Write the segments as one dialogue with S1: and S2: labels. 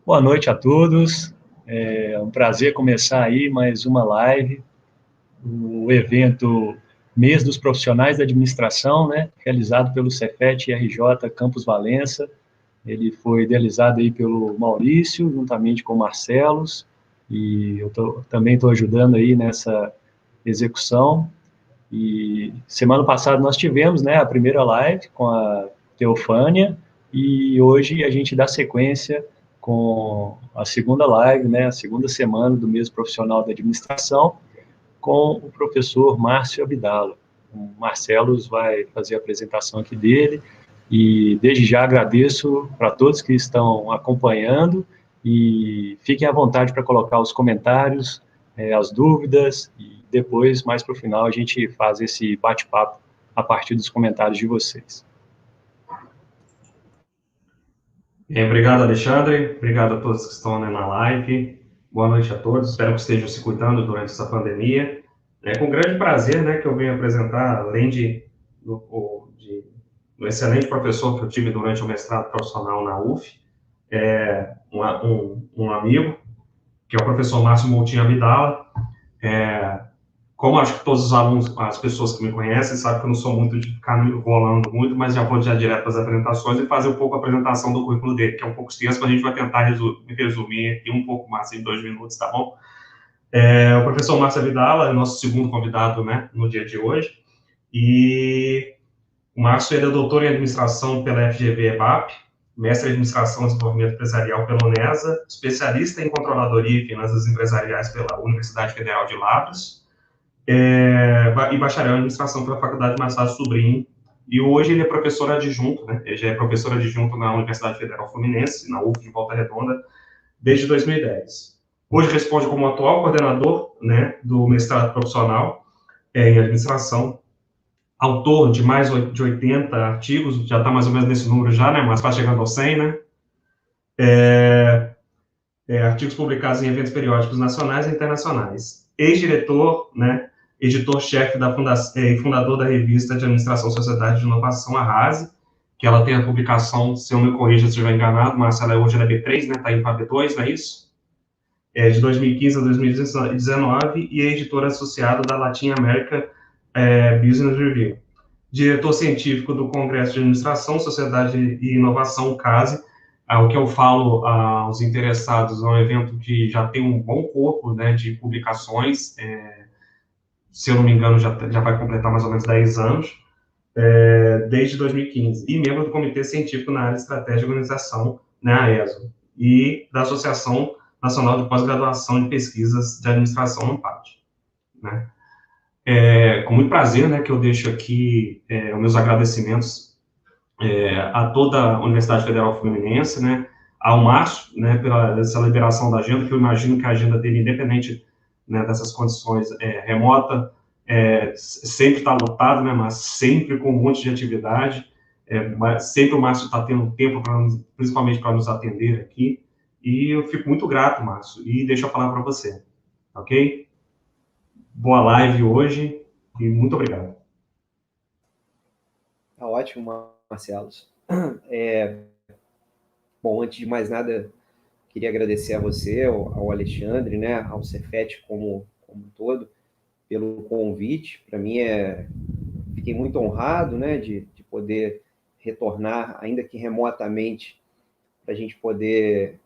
S1: Boa noite a todos. É um prazer começar aí mais uma live, o evento Mês dos Profissionais da Administração, né, realizado pelo Cefet RJ Campus Valença. Ele foi idealizado aí pelo Maurício, juntamente com o Marcelos, e eu também estou ajudando aí nessa execução. E semana passada nós tivemos, né, a primeira live com a Teofânia, e hoje a gente dá sequência com a segunda live, né, a segunda semana do mês profissional da administração, com o professor Márcio Abdala. O Marcelos vai fazer a apresentação aqui dele, e desde já agradeço para todos que estão acompanhando, e fiquem à vontade para colocar os comentários, as dúvidas, e depois, mais para o final, a gente faz esse bate-papo a partir dos comentários de vocês.
S2: Obrigado, Alexandre. Obrigado a todos que estão na live. Boa noite a todos. Espero que estejam se cuidando durante essa pandemia. É com grande prazer, né, que eu venho apresentar, além do excelente professor que eu tive durante o mestrado profissional na UF, um amigo, que é o professor Márcio Moutinho Abdala. Como acho que todos os alunos, as pessoas que me conhecem, sabem que eu não sou muito de ficar me enrolando muito, mas já vou direto para as apresentações e fazer um pouco a apresentação do currículo dele, que é um pouco extenso, mas a gente vai tentar resumir aqui um pouco mais em 2 minutos, tá bom? O professor Márcio Abdala é nosso segundo convidado, né, no dia de hoje, e o Márcio ele é doutor em administração pela FGV-EBAP, mestre em administração e desenvolvimento empresarial pela UNESA, especialista em controladoria e finanças empresariais pela Universidade Federal de Lavras, e bacharel em administração pela Faculdade Marçal Sobrinho, e hoje ele é professor adjunto, né? Ele já é professor adjunto na Universidade Federal Fluminense, na UF de Volta Redonda, desde 2010. Hoje responde como atual coordenador, né, do mestrado profissional em administração, autor de mais de 80 artigos, já está mais ou menos nesse número já, né, mas está chegando aos 100, né? Artigos publicados em eventos periódicos nacionais e internacionais. Ex-diretor, né, editor-chefe da fundação e fundador da revista de Administração Sociedade de Inovação, a RASE, que ela tem a publicação, se eu me corrija se estiver enganado, mas ela hoje é B3, né, está indo para B2, não é isso? De 2015 a 2019, e é editor associado da Latin America Business Review. Diretor científico do Congresso de Administração, Sociedade e Inovação, CASE. O que eu falo aos interessados, é um evento que já tem um bom corpo, né, de publicações, se eu não me engano, já vai completar mais ou menos 10 anos, desde 2015, e membro do Comitê Científico na área de Estratégia e Organização, né, a ESO, e da Associação Nacional de Pós-Graduação de Pesquisas de Administração, ANPAD, né. Com muito prazer, né, que eu deixo aqui os meus agradecimentos a toda a Universidade Federal Fluminense, né, ao Márcio, né, pela essa liberação da agenda, que eu imagino que a agenda dele, independente, né, dessas condições remota, sempre está lotado, né, mas sempre com um monte de atividade, mas sempre o Márcio está tendo tempo, principalmente para nos atender aqui, e eu fico muito grato, Márcio, e deixo a palavra para você, ok? Boa live hoje, e muito obrigado.
S3: Tá ótimo, Marcelo. Bom, antes de mais nada, queria agradecer a você, ao Alexandre, né, ao Cefet como um todo, pelo convite. Para mim, fiquei muito honrado, né, de poder retornar, ainda que remotamente, para a gente poder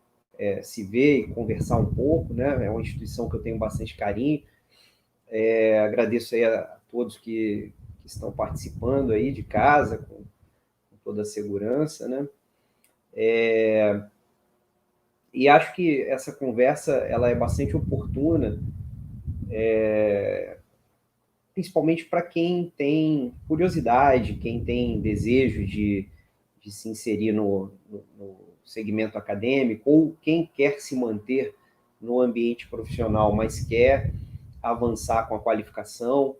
S3: se ver e conversar um pouco, né? É uma instituição que eu tenho bastante carinho. Agradeço aí a todos que estão participando aí de casa, com toda a segurança, né? E acho que essa conversa ela é bastante oportuna, principalmente para quem tem curiosidade, quem tem desejo de se inserir no segmento acadêmico, ou quem quer se manter no ambiente profissional, mas quer avançar com a qualificação.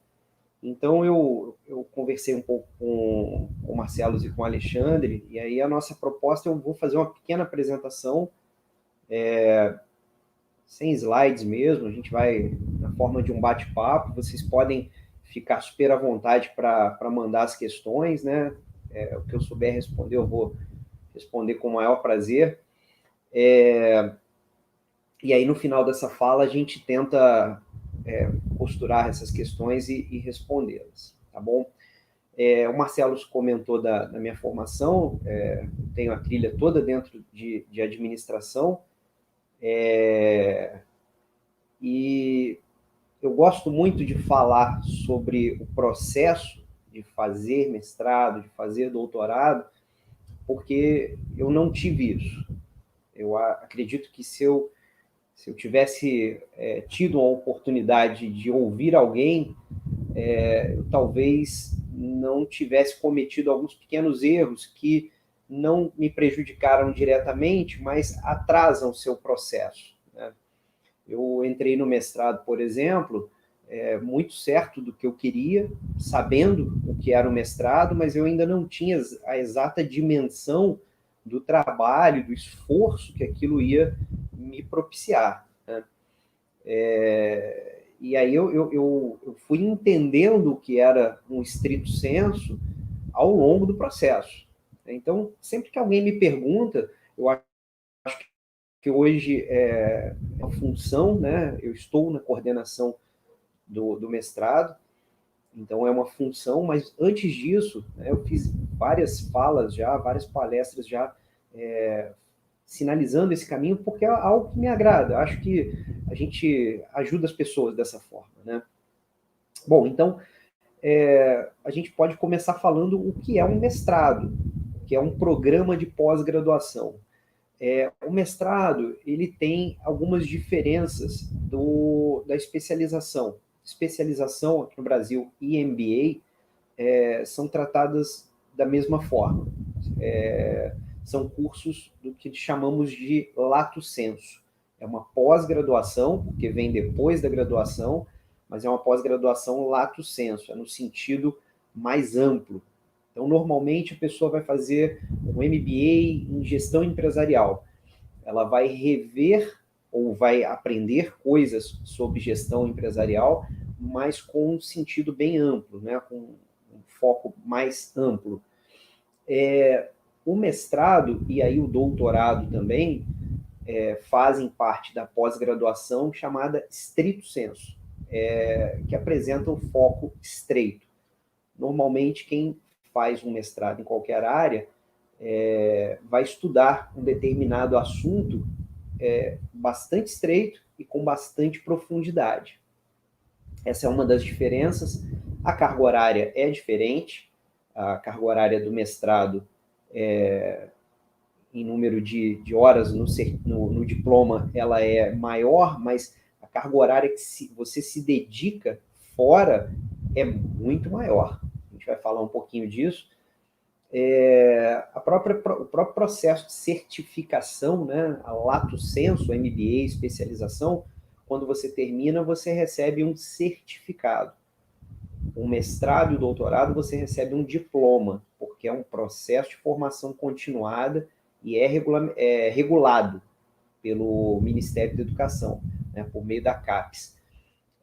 S3: Então, eu conversei um pouco com o Marcelo e com o Alexandre, e aí a nossa proposta, eu vou fazer uma pequena apresentação, sem slides mesmo, a gente vai na forma de um bate-papo, vocês podem ficar super à vontade para mandar as questões, né? O que eu souber responder, eu vou responder com o maior prazer. E aí, no final dessa fala, a gente tenta costurar essas questões e respondê-las, tá bom? O Marcelo comentou da minha formação, tenho a trilha toda dentro de administração, e eu gosto muito de falar sobre o processo de fazer mestrado, de fazer doutorado, porque eu não tive isso. Eu acredito que se eu tivesse tido a oportunidade de ouvir alguém, eu talvez não tivesse cometido alguns pequenos erros que não me prejudicaram diretamente, mas atrasam o seu processo, né? Eu entrei no mestrado, por exemplo, muito certo do que eu queria, sabendo o que era o mestrado, mas eu ainda não tinha a exata dimensão do trabalho, do esforço que aquilo ia me propiciar, né? E aí eu fui entendendo o que era um estrito senso ao longo do processo. Então, sempre que alguém me pergunta, eu acho que hoje é uma função, né? Eu estou na coordenação do mestrado, então é uma função, mas antes disso, né, eu fiz várias falas já, várias palestras já, sinalizando esse caminho, porque é algo que me agrada. Eu acho que a gente ajuda as pessoas dessa forma, né? Bom, então, a gente pode começar falando o que é um mestrado, que é um programa de pós-graduação. O mestrado, ele tem algumas diferenças da especialização. Especialização aqui no Brasil e MBA são tratadas da mesma forma. São cursos do que chamamos de lato sensu. É uma pós-graduação, porque vem depois da graduação, mas é uma pós-graduação lato sensu, no sentido mais amplo. Então, normalmente, a pessoa vai fazer um MBA em gestão empresarial. Ela vai rever ou vai aprender coisas sobre gestão empresarial, mas com um sentido bem amplo, né? Com um foco mais amplo. O mestrado e aí o doutorado também fazem parte da pós-graduação chamada stricto sensu, que apresenta um foco estreito. Normalmente, quem faz um mestrado em qualquer área vai estudar um determinado assunto bastante estreito e com bastante profundidade. Essa é uma das diferenças. A carga horária é diferente. A carga horária do mestrado em número de horas no diploma, ela é maior, mas a carga horária que você se dedica fora é muito maior. A gente vai falar um pouquinho disso. O próprio processo de certificação, né, a lato sensu, MBA, especialização, quando você termina, você recebe um certificado. Um mestrado e doutorado, você recebe um diploma, porque é um processo de formação continuada e é regulado pelo Ministério da Educação, né, por meio da CAPES.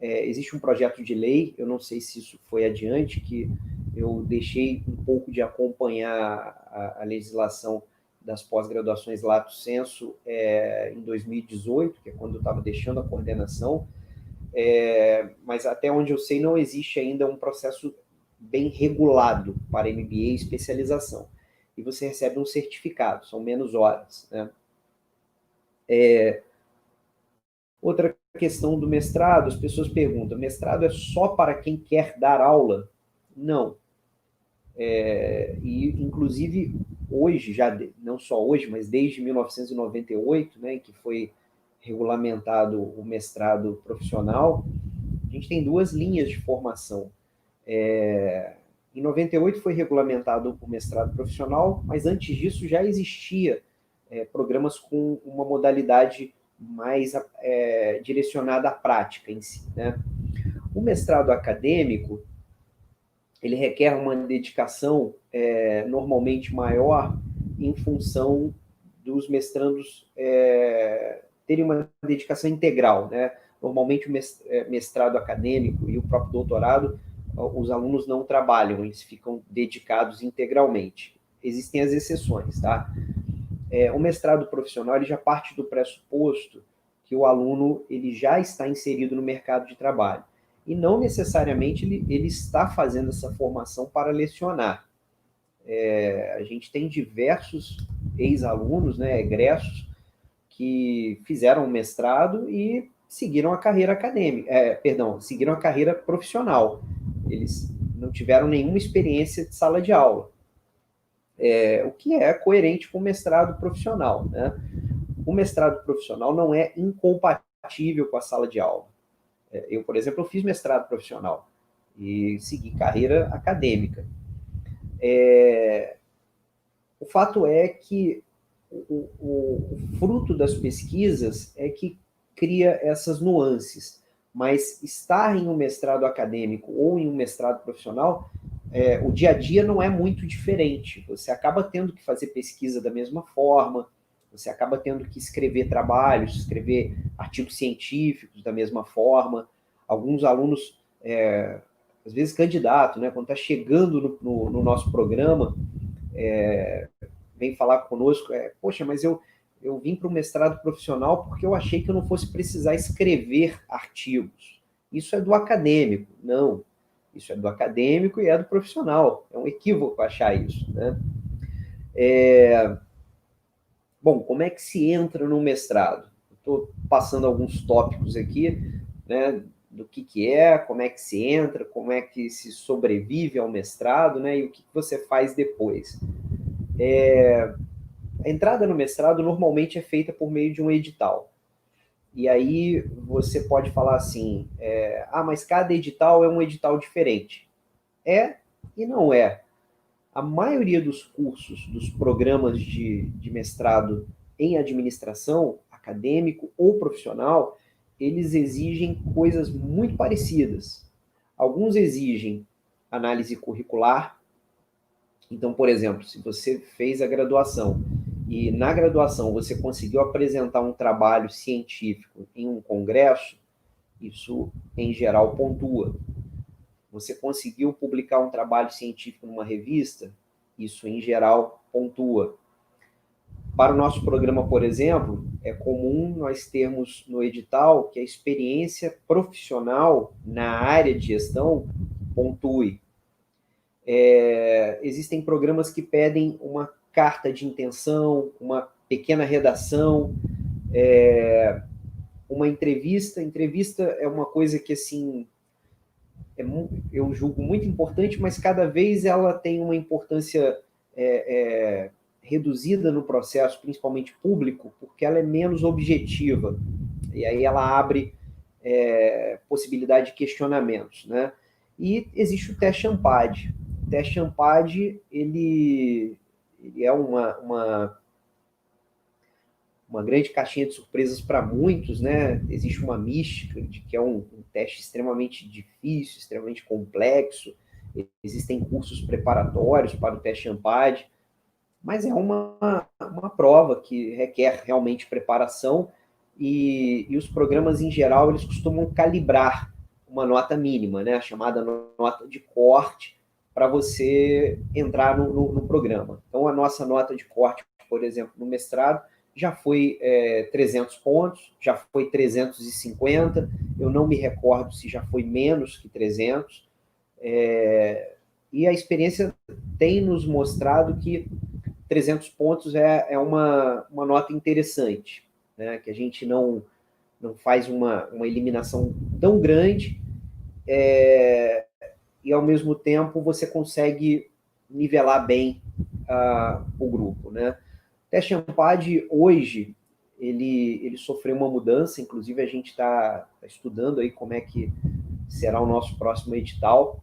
S3: Existe um projeto de lei, eu não sei se isso foi adiante, que eu deixei um pouco de acompanhar a legislação das pós-graduações lato sensu em 2018, que é quando eu estava deixando a coordenação, mas até onde eu sei não existe ainda um processo bem regulado para MBA e especialização. E você recebe um certificado, são menos horas, né? Outra questão do mestrado, as pessoas perguntam, mestrado é só para quem quer dar aula? Não. E, inclusive, hoje, não só hoje, mas desde 1998, né, que foi regulamentado o mestrado profissional, a gente tem duas linhas de formação. Em 98 foi regulamentado o mestrado profissional, mas antes disso já existia programas com uma modalidade mais direcionada à prática em si, né? O mestrado acadêmico, ele requer uma dedicação normalmente maior em função dos mestrandos terem uma dedicação integral, né? Normalmente o mestrado acadêmico e o próprio doutorado, os alunos não trabalham, eles ficam dedicados integralmente. Existem as exceções, tá? O mestrado profissional ele já parte do pressuposto que o aluno ele já está inserido no mercado de trabalho. E não necessariamente ele está fazendo essa formação para lecionar. A gente tem diversos ex-alunos, né, egressos, que fizeram um mestrado e seguiram a carreira acadêmica, seguiram a carreira profissional. Eles não tiveram nenhuma experiência de sala de aula, o que é coerente com o mestrado profissional, né? O mestrado profissional não é incompatível com a sala de aula. Eu, por exemplo, fiz mestrado profissional e segui carreira acadêmica. O fato é que o fruto das pesquisas é que cria essas nuances, mas estar em um mestrado acadêmico ou em um mestrado profissional, o dia a dia não é muito diferente. Você acaba tendo que fazer pesquisa da mesma forma, você acaba tendo que escrever trabalhos, escrever artigos científicos da mesma forma. Alguns alunos, às vezes candidato, né, quando está chegando no nosso programa, vem falar conosco, poxa, mas eu vim para o mestrado profissional porque eu achei que eu não fosse precisar escrever artigos. Isso é do acadêmico. Não, isso é do acadêmico e é do profissional. É um equívoco achar isso, né? Bom, como é que se entra no mestrado? Estou passando alguns tópicos aqui, né, do que é, como é que se entra, como é que se sobrevive ao mestrado, né, e o que você faz depois. A entrada no mestrado normalmente é feita por meio de um edital. E aí você pode falar assim, mas cada edital é um edital diferente. É e não é. A maioria dos cursos, dos programas de mestrado em administração, acadêmico ou profissional, eles exigem coisas muito parecidas. Alguns exigem análise curricular. Então, por exemplo, se você fez a graduação e na graduação você conseguiu apresentar um trabalho científico em um congresso, isso, em geral, pontua. Você conseguiu publicar um trabalho científico numa revista, isso, em geral, pontua. Para o nosso programa, por exemplo, é comum nós termos no edital que a experiência profissional na área de gestão pontue. Existem programas que pedem uma carta de intenção, uma pequena redação, uma entrevista. Entrevista é uma coisa que, assim, eu julgo muito importante, mas cada vez ela tem uma importância reduzida no processo, principalmente público, porque ela é menos objetiva. E aí ela abre possibilidade de questionamentos, né? E existe o teste ANPAD. O teste ANPAD, ele é uma grande caixinha de surpresas para muitos, né? Existe uma mística de que é um teste extremamente difícil, extremamente complexo. Existem cursos preparatórios para o teste ANPAD, mas é uma prova que requer realmente preparação e os programas, em geral, eles costumam calibrar uma nota mínima, né? A chamada nota de corte, para você entrar no programa. Então, a nossa nota de corte, por exemplo, no mestrado, já foi 300 pontos, já foi 350, eu não me recordo se já foi menos que 300, e a experiência tem nos mostrado que 300 pontos é uma nota interessante, né? Que a gente não faz uma eliminação tão grande, e ao mesmo tempo você consegue nivelar bem o grupo, né? O teste ANPAD hoje ele sofreu uma mudança, inclusive a gente está estudando aí como é que será o nosso próximo edital.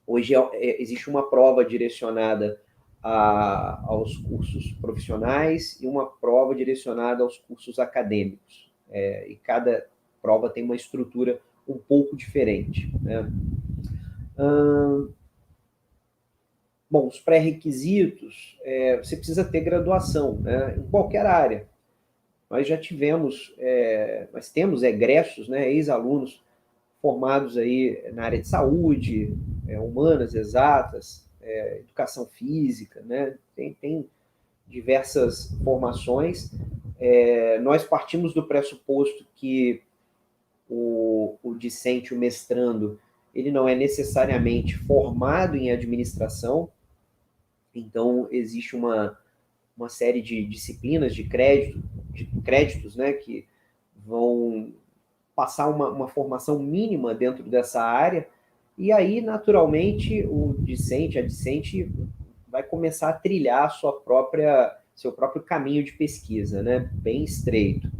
S3: Hoje existe uma prova direcionada aos cursos profissionais e uma prova direcionada aos cursos acadêmicos. E cada prova tem uma estrutura um pouco diferente, né? Bom, os pré-requisitos, você precisa ter graduação, né, em qualquer área. Nós já tivemos, nós temos egressos, né, ex-alunos formados aí na área de saúde, humanas, exatas, educação física, né, tem diversas formações. Nós partimos do pressuposto que o discente, o mestrando, ele não é necessariamente formado em administração, então existe uma série de disciplinas de créditos, né, que vão passar uma formação mínima dentro dessa área, e aí, naturalmente, o discente, a discente, vai começar a trilhar seu próprio caminho de pesquisa, né, bem estreito.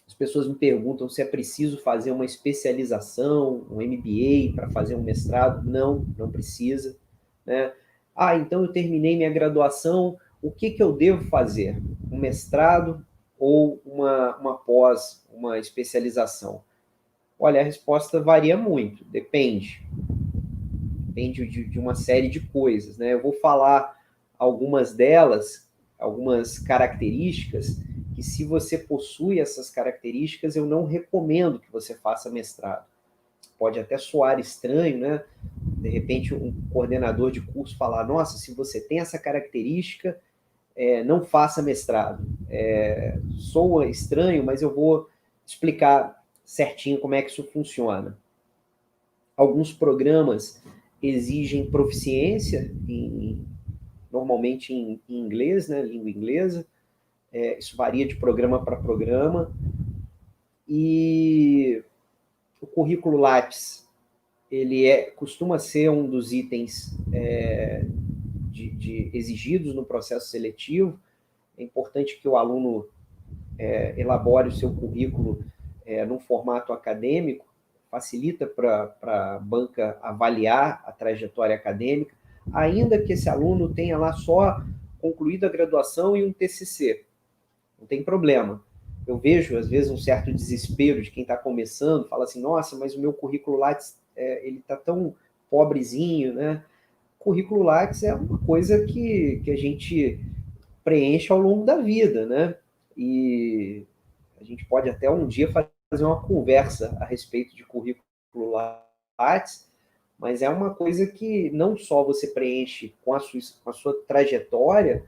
S3: As pessoas me perguntam se é preciso fazer uma especialização, um MBA para fazer um mestrado. Não precisa, né? Então eu terminei minha graduação, o que eu devo fazer? Um mestrado ou uma pós, uma especialização? Olha, a resposta varia muito, depende de uma série de coisas, né? Eu vou falar algumas delas, algumas características, que se você possui essas características, eu não recomendo que você faça mestrado. Pode até soar estranho, né? De repente, um coordenador de curso falar, nossa, se você tem essa característica, não faça mestrado. Soa estranho, mas eu vou explicar certinho como é que isso funciona. Alguns programas exigem proficiência, normalmente em inglês, né? Língua inglesa. Isso varia de programa para programa. E o currículo Lattes, ele costuma ser um dos itens exigidos no processo seletivo. É importante que o aluno elabore o seu currículo num formato acadêmico, facilita para a banca avaliar a trajetória acadêmica, ainda que esse aluno tenha lá só concluído a graduação e um TCC. Não tem problema. Eu vejo, às vezes, um certo desespero de quem está começando, fala assim, nossa, mas o meu currículo Lattes, ele está tão pobrezinho, né? Currículo Lattes é uma coisa que a gente preenche ao longo da vida, né? E a gente pode até um dia fazer uma conversa a respeito de currículo Lattes, mas é uma coisa que não só você preenche com a sua trajetória,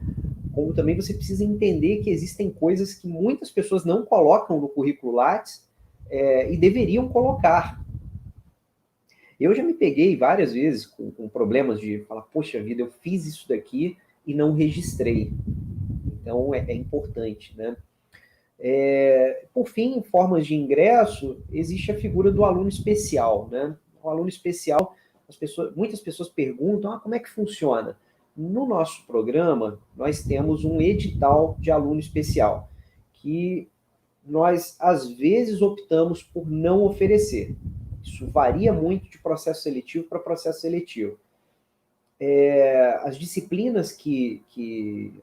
S3: como também você precisa entender que existem coisas que muitas pessoas não colocam no currículo Lattes e deveriam colocar. Eu já me peguei várias vezes com problemas de falar, poxa vida, eu fiz isso daqui e não registrei. Então, é importante, né? Por fim, em formas de ingresso, existe a figura do aluno especial, né? O aluno especial, muitas pessoas perguntam, como é que funciona? No nosso programa, nós temos um edital de aluno especial, que nós, às vezes, optamos por não oferecer. Isso varia muito de processo seletivo para processo seletivo. As disciplinas que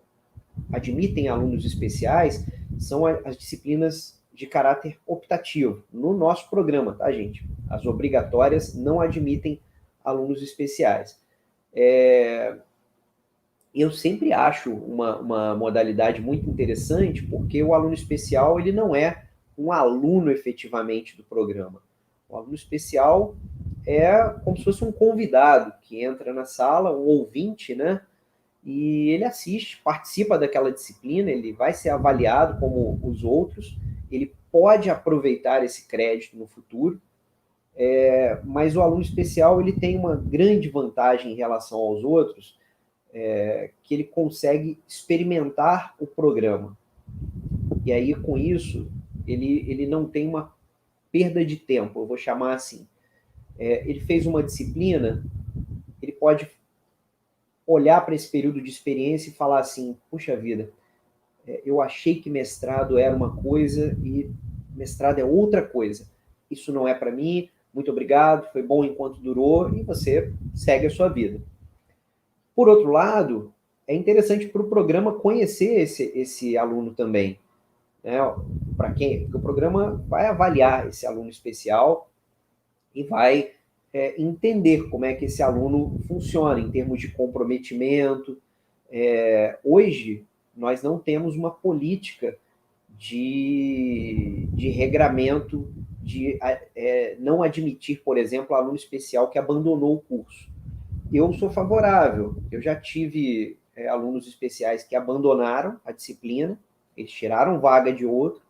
S3: admitem alunos especiais são as disciplinas de caráter optativo, no nosso programa, tá, gente? As obrigatórias não admitem alunos especiais. Eu sempre acho uma modalidade muito interessante, porque o aluno especial, ele não é um aluno efetivamente do programa. O aluno especial é como se fosse um convidado que entra na sala, um ouvinte, né? E ele assiste, participa daquela disciplina, ele vai ser avaliado como os outros, ele pode aproveitar esse crédito no futuro, mas o aluno especial, ele tem uma grande vantagem em relação aos outros, que ele consegue experimentar o programa. E aí, com isso, ele não tem uma perda de tempo, eu vou chamar assim. Ele fez uma disciplina, ele pode olhar para esse período de experiência e falar assim, puxa vida, eu achei que mestrado era uma coisa e mestrado é outra coisa. Isso não é para mim, muito obrigado, foi bom enquanto durou, e você segue a sua vida. Por outro lado, é interessante para o programa conhecer esse aluno também. Né? Porque o programa vai avaliar esse aluno especial e vai entender como é que esse aluno funciona em termos de comprometimento. Hoje, nós não temos uma política de regramento de não admitir, por exemplo, aluno especial que abandonou o curso. eu sou favorável. Eu já tive alunos especiais que abandonaram a disciplina, eles tiraram vaga de outro,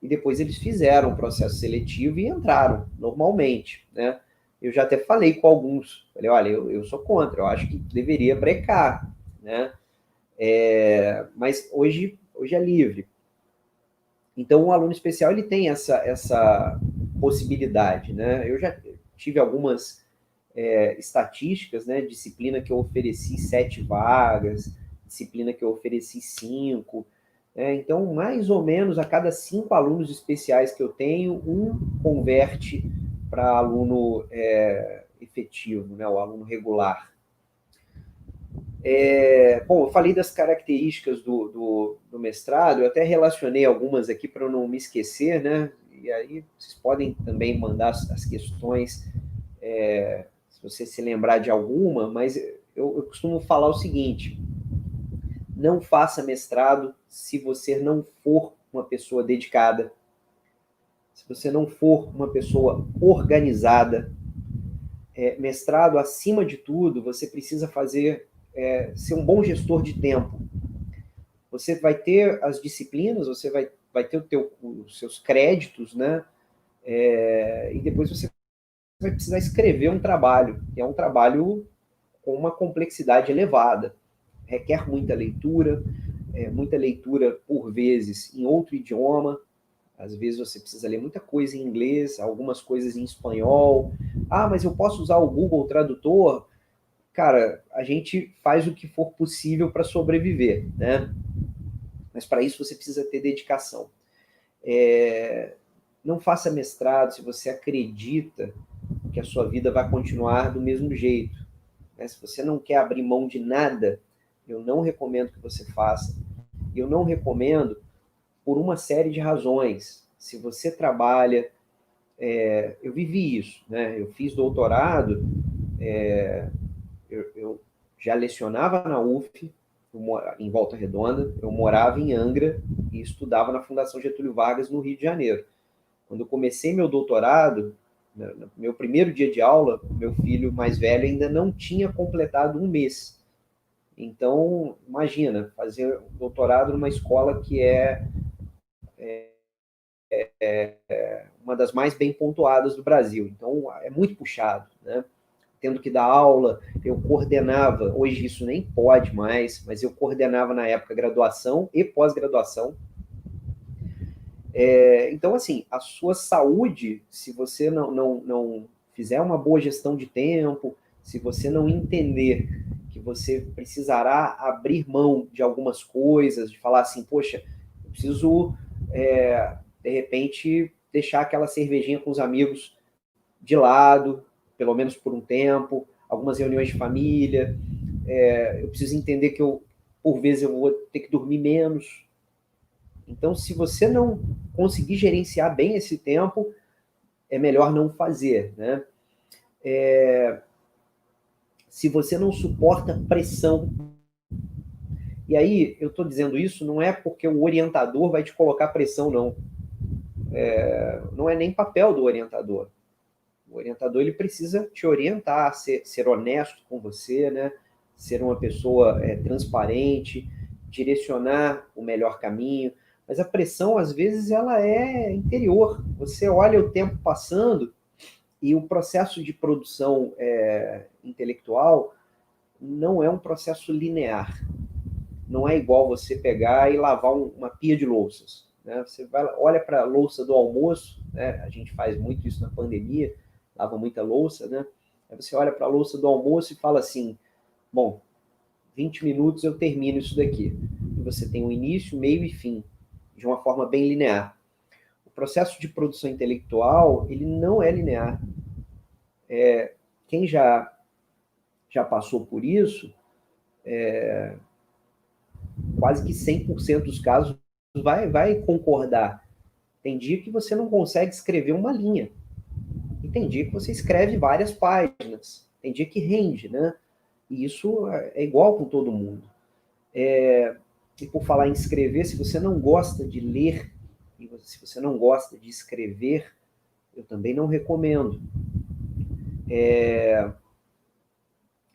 S3: e depois eles fizeram o processo seletivo e entraram normalmente, né? Eu já até falei com alguns, falei, olha, eu sou contra, eu acho que deveria brecar, né? Mas hoje é livre. Então, o aluno especial ele tem essa possibilidade, né? Eu já tive algumas estatísticas, né? Disciplina que eu ofereci 7 vagas, disciplina que eu ofereci 5. Então, mais ou menos a cada 5 alunos especiais que eu tenho, um converte para aluno efetivo, né? O aluno regular. Bom, eu falei das características do mestrado, eu até relacionei algumas aqui para eu não me esquecer, né? E aí vocês podem também mandar as questões, se você se lembrar de alguma, mas eu costumo falar o seguinte: não faça mestrado se você não for uma pessoa dedicada, se você não for uma pessoa organizada. Mestrado, acima de tudo, você precisa ser um bom gestor de tempo. Você vai ter as disciplinas, você vai ter os seus créditos, né? E depois você vai precisar escrever um trabalho, que é um trabalho com uma complexidade elevada. Requer muita leitura por vezes em outro idioma. Às vezes você precisa ler muita coisa em inglês, algumas coisas em espanhol. Ah, mas eu posso usar o Google Tradutor? Cara, a gente faz o que for possível para sobreviver, né? Mas para isso você precisa ter dedicação. Não faça mestrado se você acredita que a sua vida vai continuar do mesmo jeito. Né? Se você não quer abrir mão de nada, eu não recomendo que você faça. Eu não recomendo por uma série de razões. Se você trabalha... eu vivi isso, né? Eu fiz doutorado, eu já lecionava na UF, em Volta Redonda, eu morava em Angra e estudava na Fundação Getúlio Vargas, no Rio de Janeiro. Quando eu comecei meu doutorado, no meu primeiro dia de aula, meu filho mais velho ainda não tinha completado um mês. Então, imagina, fazer doutorado numa escola que é uma das mais bem pontuadas do Brasil. Então, é muito puxado, né? Tendo que dar aula, eu coordenava, hoje isso nem pode mais, mas eu coordenava na época graduação e pós-graduação. Então, assim, a sua saúde, se você não fizer uma boa gestão de tempo, se você não entender que você precisará abrir mão de algumas coisas, de falar assim, poxa, eu preciso, de repente, deixar aquela cervejinha com os amigos de lado, pelo menos por um tempo, algumas reuniões de família, eu preciso entender que por vezes, eu vou ter que dormir menos. Então, se você não conseguir gerenciar bem esse tempo, é melhor não fazer, né? Se você não suporta pressão, e aí eu estou dizendo isso não é porque o orientador vai te colocar pressão, não. Não é nem papel do orientador. O orientador ele precisa te orientar, ser honesto com você, né? Ser uma pessoa transparente, direcionar o melhor caminho. Mas a pressão, às vezes, ela é interior. Você olha o tempo passando e o processo de produção intelectual não é um processo linear. Não é igual você pegar e lavar uma pia de louças. Né? Você olha para a louça do almoço, né? A gente faz muito isso na pandemia, lava muita louça, né? Aí você olha para a louça do almoço e fala assim, bom, 20 minutos eu termino isso daqui. E você tem um início, meio e fim, de uma forma bem linear. O processo de produção intelectual, ele não é linear. Quem já passou por isso, quase que 100% dos casos vai concordar. Tem dia que você não consegue escrever uma linha. E tem dia que você escreve várias páginas. Tem dia que rende, né? E isso é igual com todo mundo. E por falar em escrever, se você não gosta de ler, e se você não gosta de escrever, eu também não recomendo.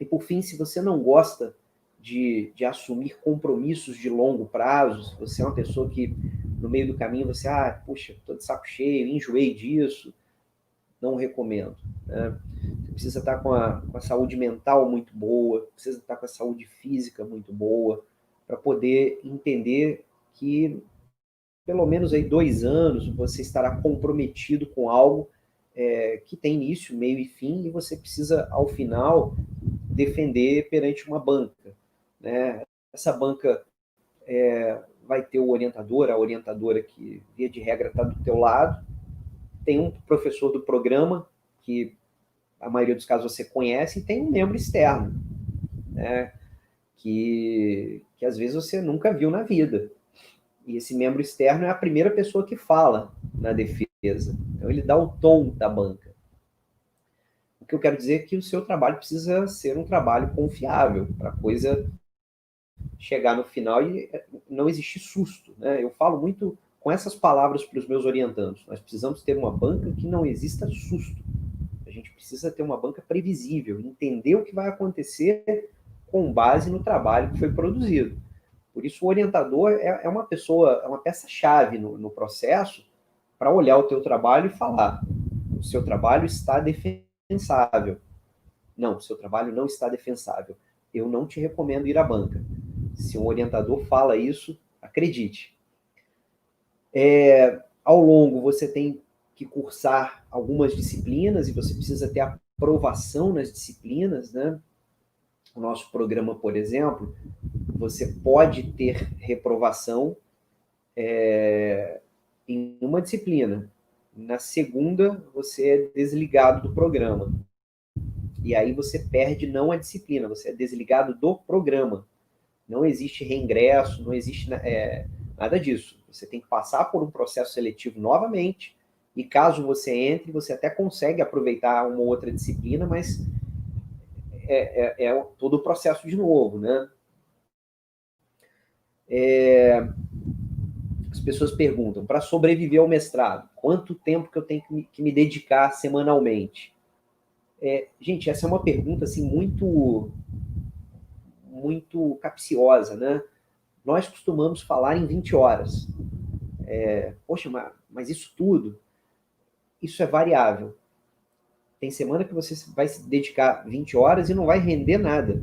S3: E, por fim, se você não gosta de assumir compromissos de longo prazo, se você é uma pessoa que, no meio do caminho, você, puxa, estou de saco cheio, enjoei disso, não recomendo. Né? Você precisa estar com a saúde mental muito boa, precisa estar com a saúde física muito boa, para poder entender que, pelo menos aí 2 anos, você estará comprometido com algo que tem início, meio e fim, e você precisa, ao final, defender perante uma banca. Né? Essa banca vai ter o orientador, a orientadora que, via de regra, está do teu lado. Tem um professor do programa, que a maioria dos casos você conhece, e tem um membro externo, né? que às vezes você nunca viu na vida. E esse membro externo é a primeira pessoa que fala na defesa. Então, ele dá o tom da banca. O que eu quero dizer é que o seu trabalho precisa ser um trabalho confiável, para a coisa chegar no final e não existir susto. Né? Eu falo muito com essas palavras para os meus orientandos. Nós precisamos ter uma banca que não exista susto. A gente precisa ter uma banca previsível, entender o que vai acontecer com base no trabalho que foi produzido. Por isso, o orientador é uma pessoa, é uma peça-chave no processo para olhar o teu trabalho e falar: o seu trabalho está defensável. Não, o seu trabalho não está defensável. Eu não te recomendo ir à banca. Se um orientador fala isso, acredite. Ao longo, você tem que cursar algumas disciplinas e você precisa ter aprovação nas disciplinas, né? O nosso programa, por exemplo, você pode ter reprovação em uma disciplina. Na segunda, você é desligado do programa. E aí você perde não a disciplina, você é desligado do programa. Não existe reingresso, não existe nada disso. Você tem que passar por um processo seletivo novamente, e caso você entre, você até consegue aproveitar uma ou outra disciplina, mas é todo o processo de novo, né? As pessoas perguntam, para sobreviver ao mestrado, quanto tempo que eu tenho que me dedicar semanalmente? Gente, essa é uma pergunta assim, muito capciosa, né? Nós costumamos falar em 20 horas. Poxa, mas isso tudo, isso é variável. Tem semana que você vai se dedicar 20 horas e não vai render nada.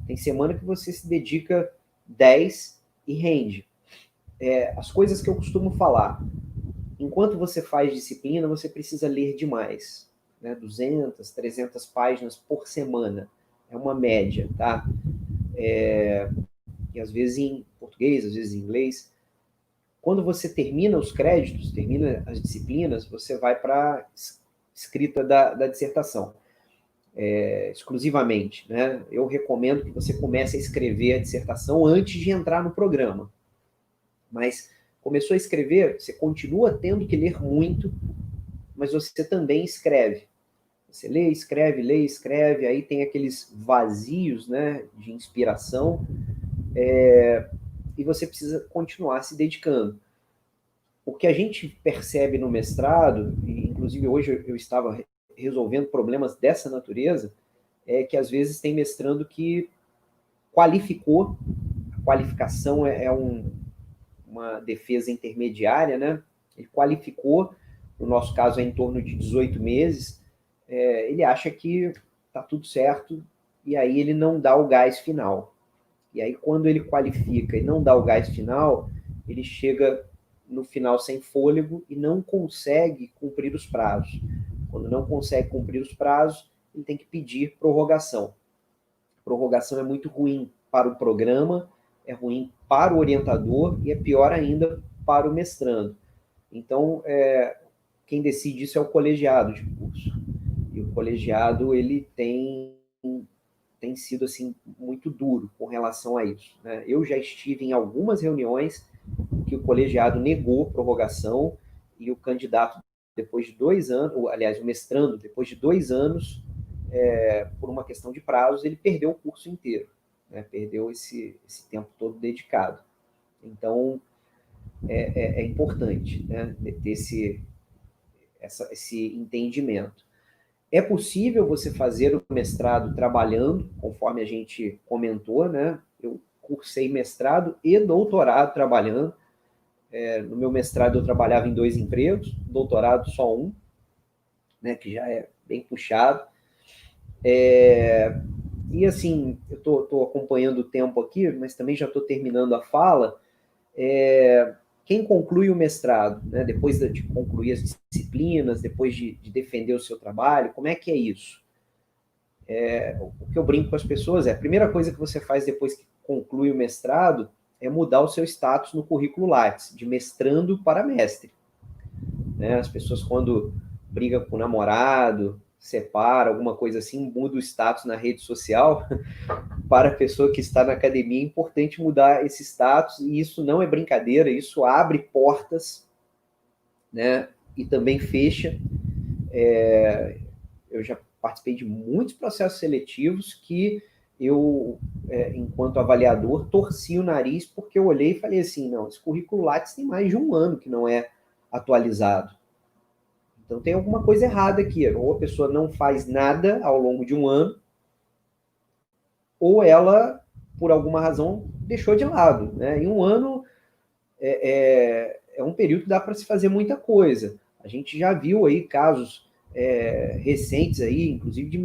S3: Tem semana que você se dedica 10 e rende. As coisas que eu costumo falar. Enquanto você faz disciplina, você precisa ler demais. Né? 200, 300 páginas por semana. É uma média, tá? E às vezes em português, às vezes em inglês. Quando você termina os créditos, termina as disciplinas, você vai para a escrita da dissertação, exclusivamente. Né? Eu recomendo que você comece a escrever a dissertação antes de entrar no programa. Mas começou a escrever, você continua tendo que ler muito, mas você também escreve. Você lê, escreve, aí tem aqueles vazios, né, de inspiração, e você precisa continuar se dedicando. O que a gente percebe no mestrado, e inclusive hoje eu estava resolvendo problemas dessa natureza, é que às vezes tem mestrando que qualificou, a qualificação uma defesa intermediária, né? Ele qualificou, no nosso caso é em torno de 18 meses, ele acha que está tudo certo, e aí ele não dá o gás final. E aí quando ele qualifica e não dá o gás final, ele chega no final sem fôlego e não consegue cumprir os prazos. Quando não consegue cumprir os prazos, ele tem que pedir prorrogação. Prorrogação é muito ruim para o programa, é ruim para o orientador e é pior ainda para o mestrando. Então, quem decide isso é o colegiado de curso. E o colegiado, ele tem sido assim, muito duro com relação a isso. Né? Eu já estive em algumas reuniões que o colegiado negou prorrogação e o candidato, depois de 2 anos, aliás, o mestrando, depois de 2 anos, por uma questão de prazos, ele perdeu o curso inteiro, né? Perdeu esse tempo todo dedicado. Então, é importante, né, ter esse entendimento. É possível você fazer o mestrado trabalhando, conforme a gente comentou, né? Eu cursei mestrado e doutorado trabalhando. No meu mestrado eu trabalhava em 2 empregos, doutorado só um, né? Que já é bem puxado. E assim, eu estou acompanhando o tempo aqui, mas também já estou terminando a fala. Quem conclui o mestrado, né, depois de concluir as disciplinas, depois de defender o seu trabalho, como é que é isso? O que eu brinco com as pessoas a primeira coisa que você faz depois que conclui o mestrado é mudar o seu status no currículo Lattes, de mestrando para mestre. Né? As pessoas, quando brigam com o namorado, separa, alguma coisa assim, muda o status na rede social. Para a pessoa que está na academia, é importante mudar esse status, e isso não é brincadeira, isso abre portas, né? E também fecha. Eu já participei de muitos processos seletivos que eu, enquanto avaliador, torci o nariz porque eu olhei e falei assim, não, esse currículo Lattes tem mais de 1 ano que não é atualizado. Então tem alguma coisa errada aqui. Ou a pessoa não faz nada ao longo de 1 ano, ou ela, por alguma razão, deixou de lado. Né? Em 1 ano é um período que dá para se fazer muita coisa. A gente já viu aí casos recentes aí, inclusive de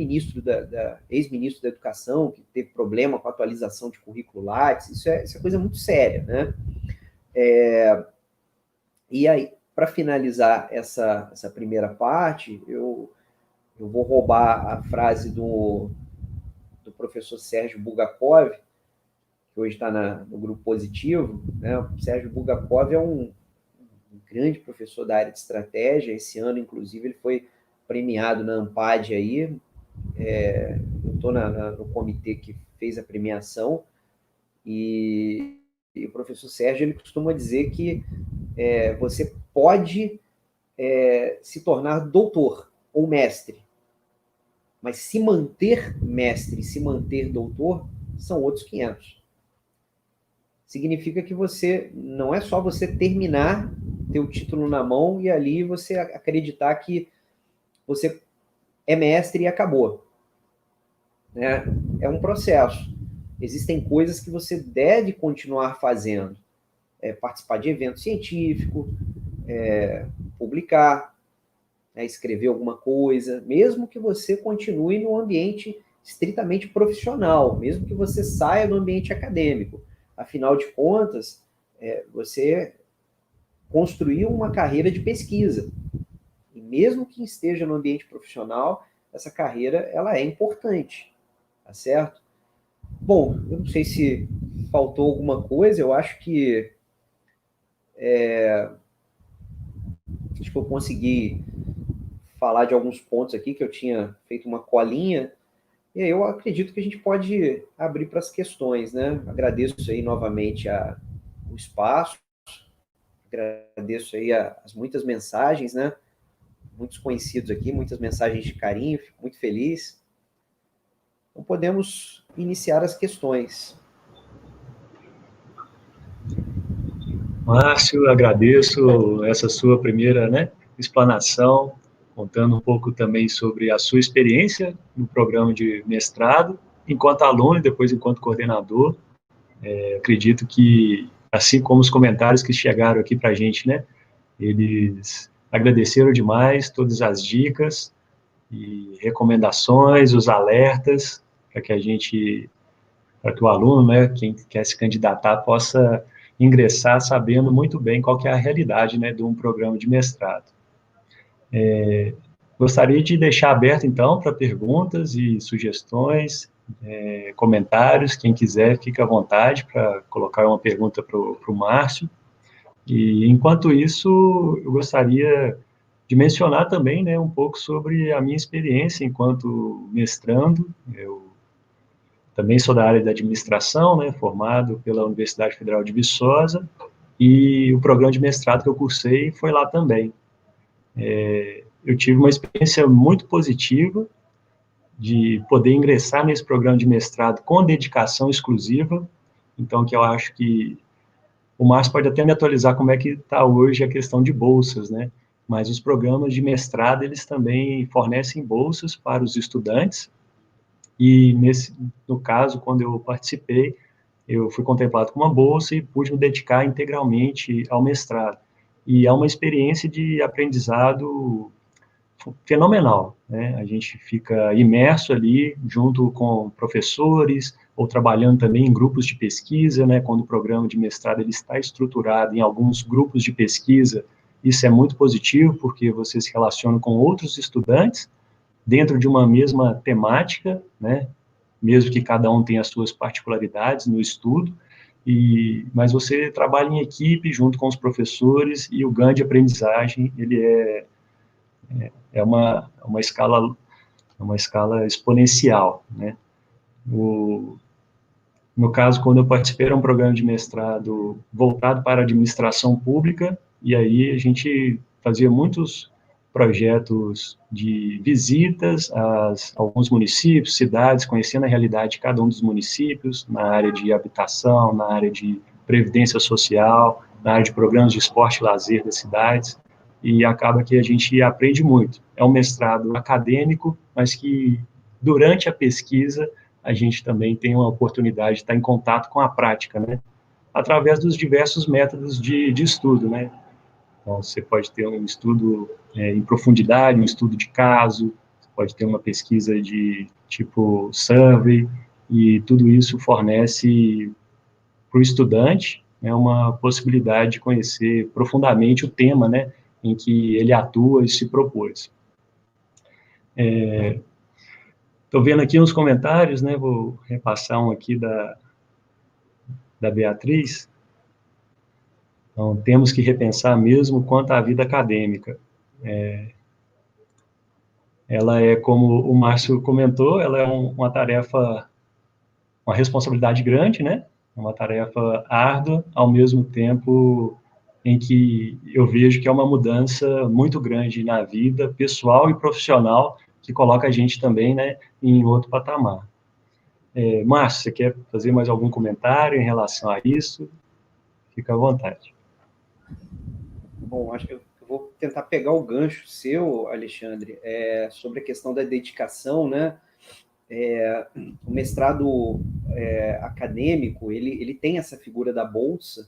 S3: ex-ministro da Educação, que teve problema com a atualização de currículo Lattes. Isso é coisa muito séria, né? E aí, para finalizar essa primeira parte, eu vou roubar a frase do professor Sérgio Bulgakov, que hoje está no Grupo Positivo. Né? O Sérgio Bulgakov é um grande professor da área de estratégia. Esse ano, inclusive, ele foi premiado na ANPAD aí. Eu estou no comitê que fez a premiação, e o professor Sérgio ele costuma dizer que você pode se tornar doutor ou mestre, mas se manter mestre, se manter doutor, são outros 500. Significa que não é só você terminar, ter o título na mão e ali você acreditar que você é mestre e acabou. Né? É um processo. Existem coisas que você deve continuar fazendo. Participar de evento científico, publicar, escrever alguma coisa, mesmo que você continue no ambiente estritamente profissional, mesmo que você saia do ambiente acadêmico. Afinal de contas, você construiu uma carreira de pesquisa. E mesmo que esteja no ambiente profissional, essa carreira ela é importante, tá certo? Bom, eu não sei se faltou alguma coisa, eu acho que eu consegui falar de alguns pontos aqui que eu tinha feito uma colinha, e aí eu acredito que a gente pode abrir para as questões, né? Agradeço aí novamente o espaço, agradeço aí as muitas mensagens, né? Muitos conhecidos aqui, muitas mensagens de carinho, fico muito feliz. Então podemos iniciar as questões.
S1: Márcio, agradeço essa sua primeira, né, explanação, contando um pouco também sobre a sua experiência no programa de mestrado, enquanto aluno e depois enquanto coordenador. Acredito que, assim como os comentários que chegaram aqui para a gente, né, eles agradeceram demais todas as dicas e recomendações, os alertas, para que o aluno, né, quem quer se candidatar, possa ingressar sabendo muito bem qual que é a realidade, né, de um programa de mestrado. Gostaria de deixar aberto, então, para perguntas e sugestões, comentários. Quem quiser, fique à vontade para colocar uma pergunta para o Márcio. E, enquanto isso, eu gostaria de mencionar também, né, um pouco sobre a minha experiência enquanto mestrando. Eu também sou da área da administração, né, formado pela Universidade Federal de Viçosa, e o programa de mestrado que eu cursei foi lá também. Eu tive uma experiência muito positiva de poder ingressar nesse programa de mestrado com dedicação exclusiva, então que eu acho que o Márcio pode até me atualizar como é que está hoje a questão de bolsas, né? mas os programas de mestrado, eles também fornecem bolsas para os estudantes, e no caso, quando eu participei, eu fui contemplado com uma bolsa e pude me dedicar integralmente ao mestrado. E é uma experiência de aprendizado fenomenal, né? A gente fica imerso ali, junto com professores, ou trabalhando também em grupos de pesquisa, né? Quando o programa de mestrado ele está estruturado em alguns grupos de pesquisa, isso é muito positivo, porque você se relaciona com outros estudantes, dentro de uma mesma temática, né? Mesmo que cada um tenha as suas particularidades no estudo, mas você trabalha em equipe junto com os professores, e o ganho de aprendizagem ele é uma escala exponencial, né? No caso, quando eu participei, era um programa de mestrado voltado para a administração pública, e aí a gente fazia muitos projetos de visitas a alguns municípios, cidades, conhecendo a realidade de cada um dos municípios, na área de habitação, na área de previdência social, na área de programas de esporte e lazer das cidades, e acaba que a gente aprende muito. É um mestrado acadêmico, mas que, durante a pesquisa, a gente também tem uma oportunidade de estar em contato com a prática, né? Através dos diversos métodos de estudo, né? Então, você pode ter um estudo em profundidade, um estudo de caso, você pode ter uma pesquisa de tipo survey, e tudo isso fornece para o estudante, né, uma possibilidade de conhecer profundamente o tema, né, em que ele atua e se propôs. Estou vendo aqui uns comentários, né, vou repassar um aqui da Beatriz. Então, temos que repensar mesmo quanto à vida acadêmica. Ela é, como o Márcio comentou, ela é uma tarefa, uma responsabilidade grande, né? Uma tarefa árdua, ao mesmo tempo em que eu vejo que é uma mudança muito grande na vida pessoal e profissional, que coloca a gente também, né, em outro patamar. Márcio, você quer fazer mais algum comentário em relação a isso? Fica à vontade.
S3: Bom, acho que eu vou tentar pegar o gancho seu, Alexandre, sobre a questão da dedicação, né? O mestrado acadêmico, ele tem essa figura da bolsa,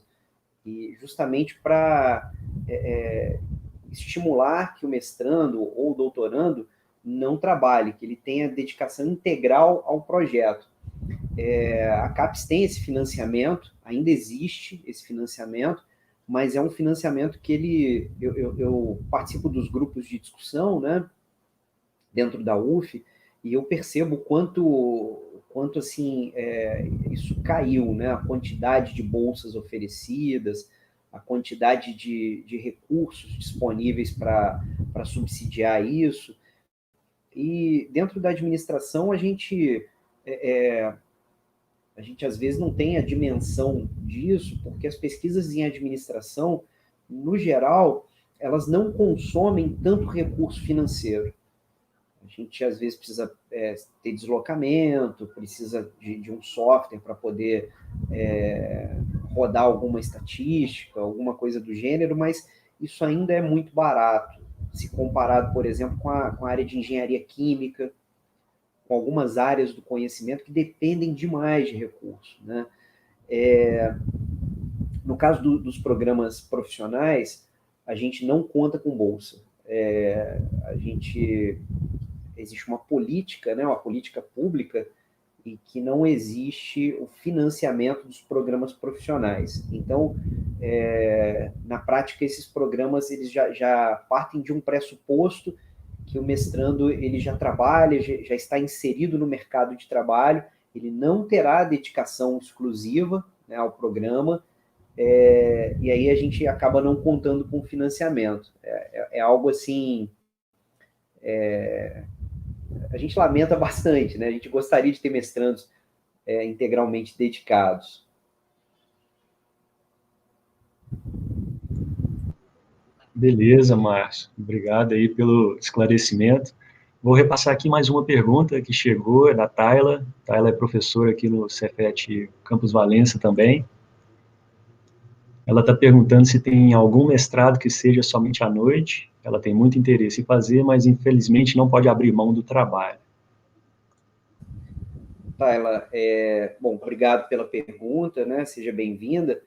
S3: e justamente para estimular que o mestrando ou o doutorando não trabalhe, que ele tenha dedicação integral ao projeto. A CAPES tem esse financiamento, ainda existe esse financiamento, mas é um financiamento que eu participo dos grupos de discussão, né, dentro da UF, e eu percebo quanto assim, isso caiu, né, a quantidade de bolsas oferecidas, a quantidade de recursos disponíveis para subsidiar isso. E dentro da administração, a gente às vezes não tem a dimensão disso, porque as pesquisas em administração, no geral, elas não consomem tanto recurso financeiro. A gente, às vezes, precisa ter deslocamento, precisa de um software para poder rodar alguma estatística, alguma coisa do gênero, mas isso ainda é muito barato, se comparado, por exemplo, com a área de engenharia química, com algumas áreas do conhecimento que dependem demais de recursos, né? No caso dos programas profissionais, a gente não conta com bolsa. Existe uma política, né, uma política pública, e que não existe o financiamento dos programas profissionais. Então, na prática, esses programas eles já partem de um pressuposto que o mestrando ele já trabalha, já está inserido no mercado de trabalho, ele não terá dedicação exclusiva, né, ao programa, e aí a gente acaba não contando com financiamento. É algo assim, a gente lamenta bastante, né? A gente gostaria de ter mestrandos integralmente dedicados.
S1: Beleza, Márcio. Obrigado aí pelo esclarecimento. Vou repassar aqui mais uma pergunta que chegou, é da Tayla. Tayla é professora aqui no Cefet Campus Valença também. Ela está perguntando se tem algum mestrado que seja somente à noite. Ela tem muito interesse em fazer, mas infelizmente não pode abrir mão do trabalho.
S3: Tayla, bom, obrigado pela pergunta, né? Seja bem-vinda.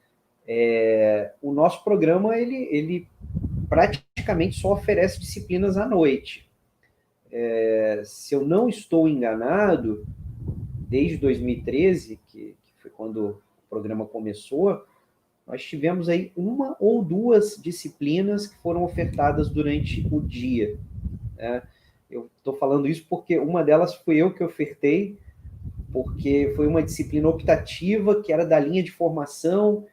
S3: O nosso programa, ele praticamente só oferece disciplinas à noite. Se eu não estou enganado, desde 2013, que foi quando o programa começou, nós tivemos aí uma ou duas disciplinas que foram ofertadas durante o dia, né? Eu estou falando isso porque uma delas fui eu que ofertei, porque foi uma disciplina optativa que era da linha de formação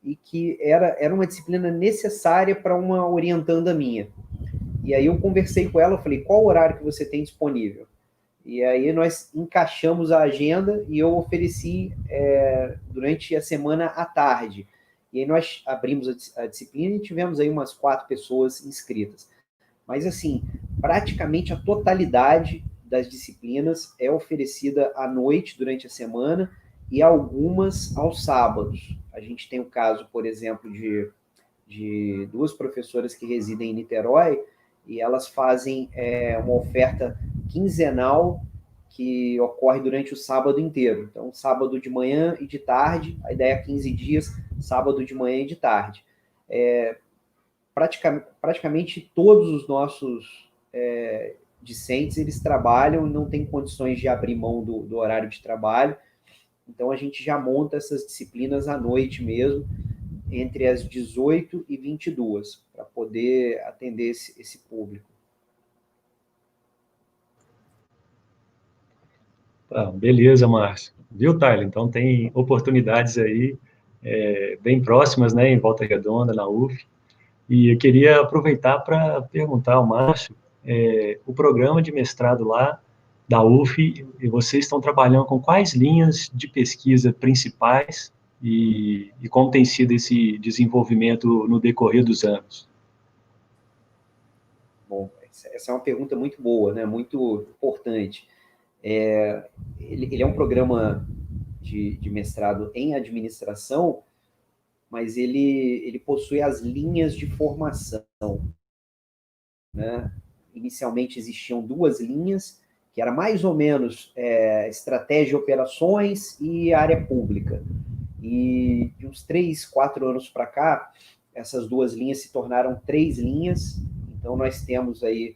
S3: e que era uma disciplina necessária para uma orientanda minha. E aí eu conversei com ela, eu falei, qual horário que você tem disponível? E aí nós encaixamos a agenda e eu ofereci durante a semana à tarde. E aí nós abrimos a disciplina e tivemos aí umas 4 pessoas inscritas. Mas, assim, praticamente a totalidade das disciplinas é oferecida à noite, durante a semana, e algumas aos sábados. A gente tem o caso, por exemplo, de 2 professoras que residem em Niterói, e elas fazem uma oferta quinzenal que ocorre durante o sábado inteiro. Então, sábado de manhã e de tarde, a ideia é 15 dias, sábado de manhã e de tarde. Praticamente todos os nossos discentes, eles trabalham e não têm condições de abrir mão do horário de trabalho, então a gente já monta essas disciplinas à noite mesmo, entre as 18 e 22, para poder atender esse público.
S1: Beleza, Márcio. Viu, Tyler? Então tem oportunidades aí bem próximas, né, em Volta Redonda, na UF. E eu queria aproveitar para perguntar ao Márcio, o programa de mestrado lá da UF, e vocês estão trabalhando com quais linhas de pesquisa principais e como tem sido esse desenvolvimento no decorrer dos anos?
S3: Bom, essa é uma pergunta muito boa, né? Muito importante. Ele é um programa de mestrado em administração, mas ele possui as linhas de formação, né? Inicialmente existiam 2 linhas, que era mais ou menos estratégia de operações e área pública. E de uns 3, 4 anos para cá, essas 2 linhas se tornaram 3 linhas. Então, nós temos aí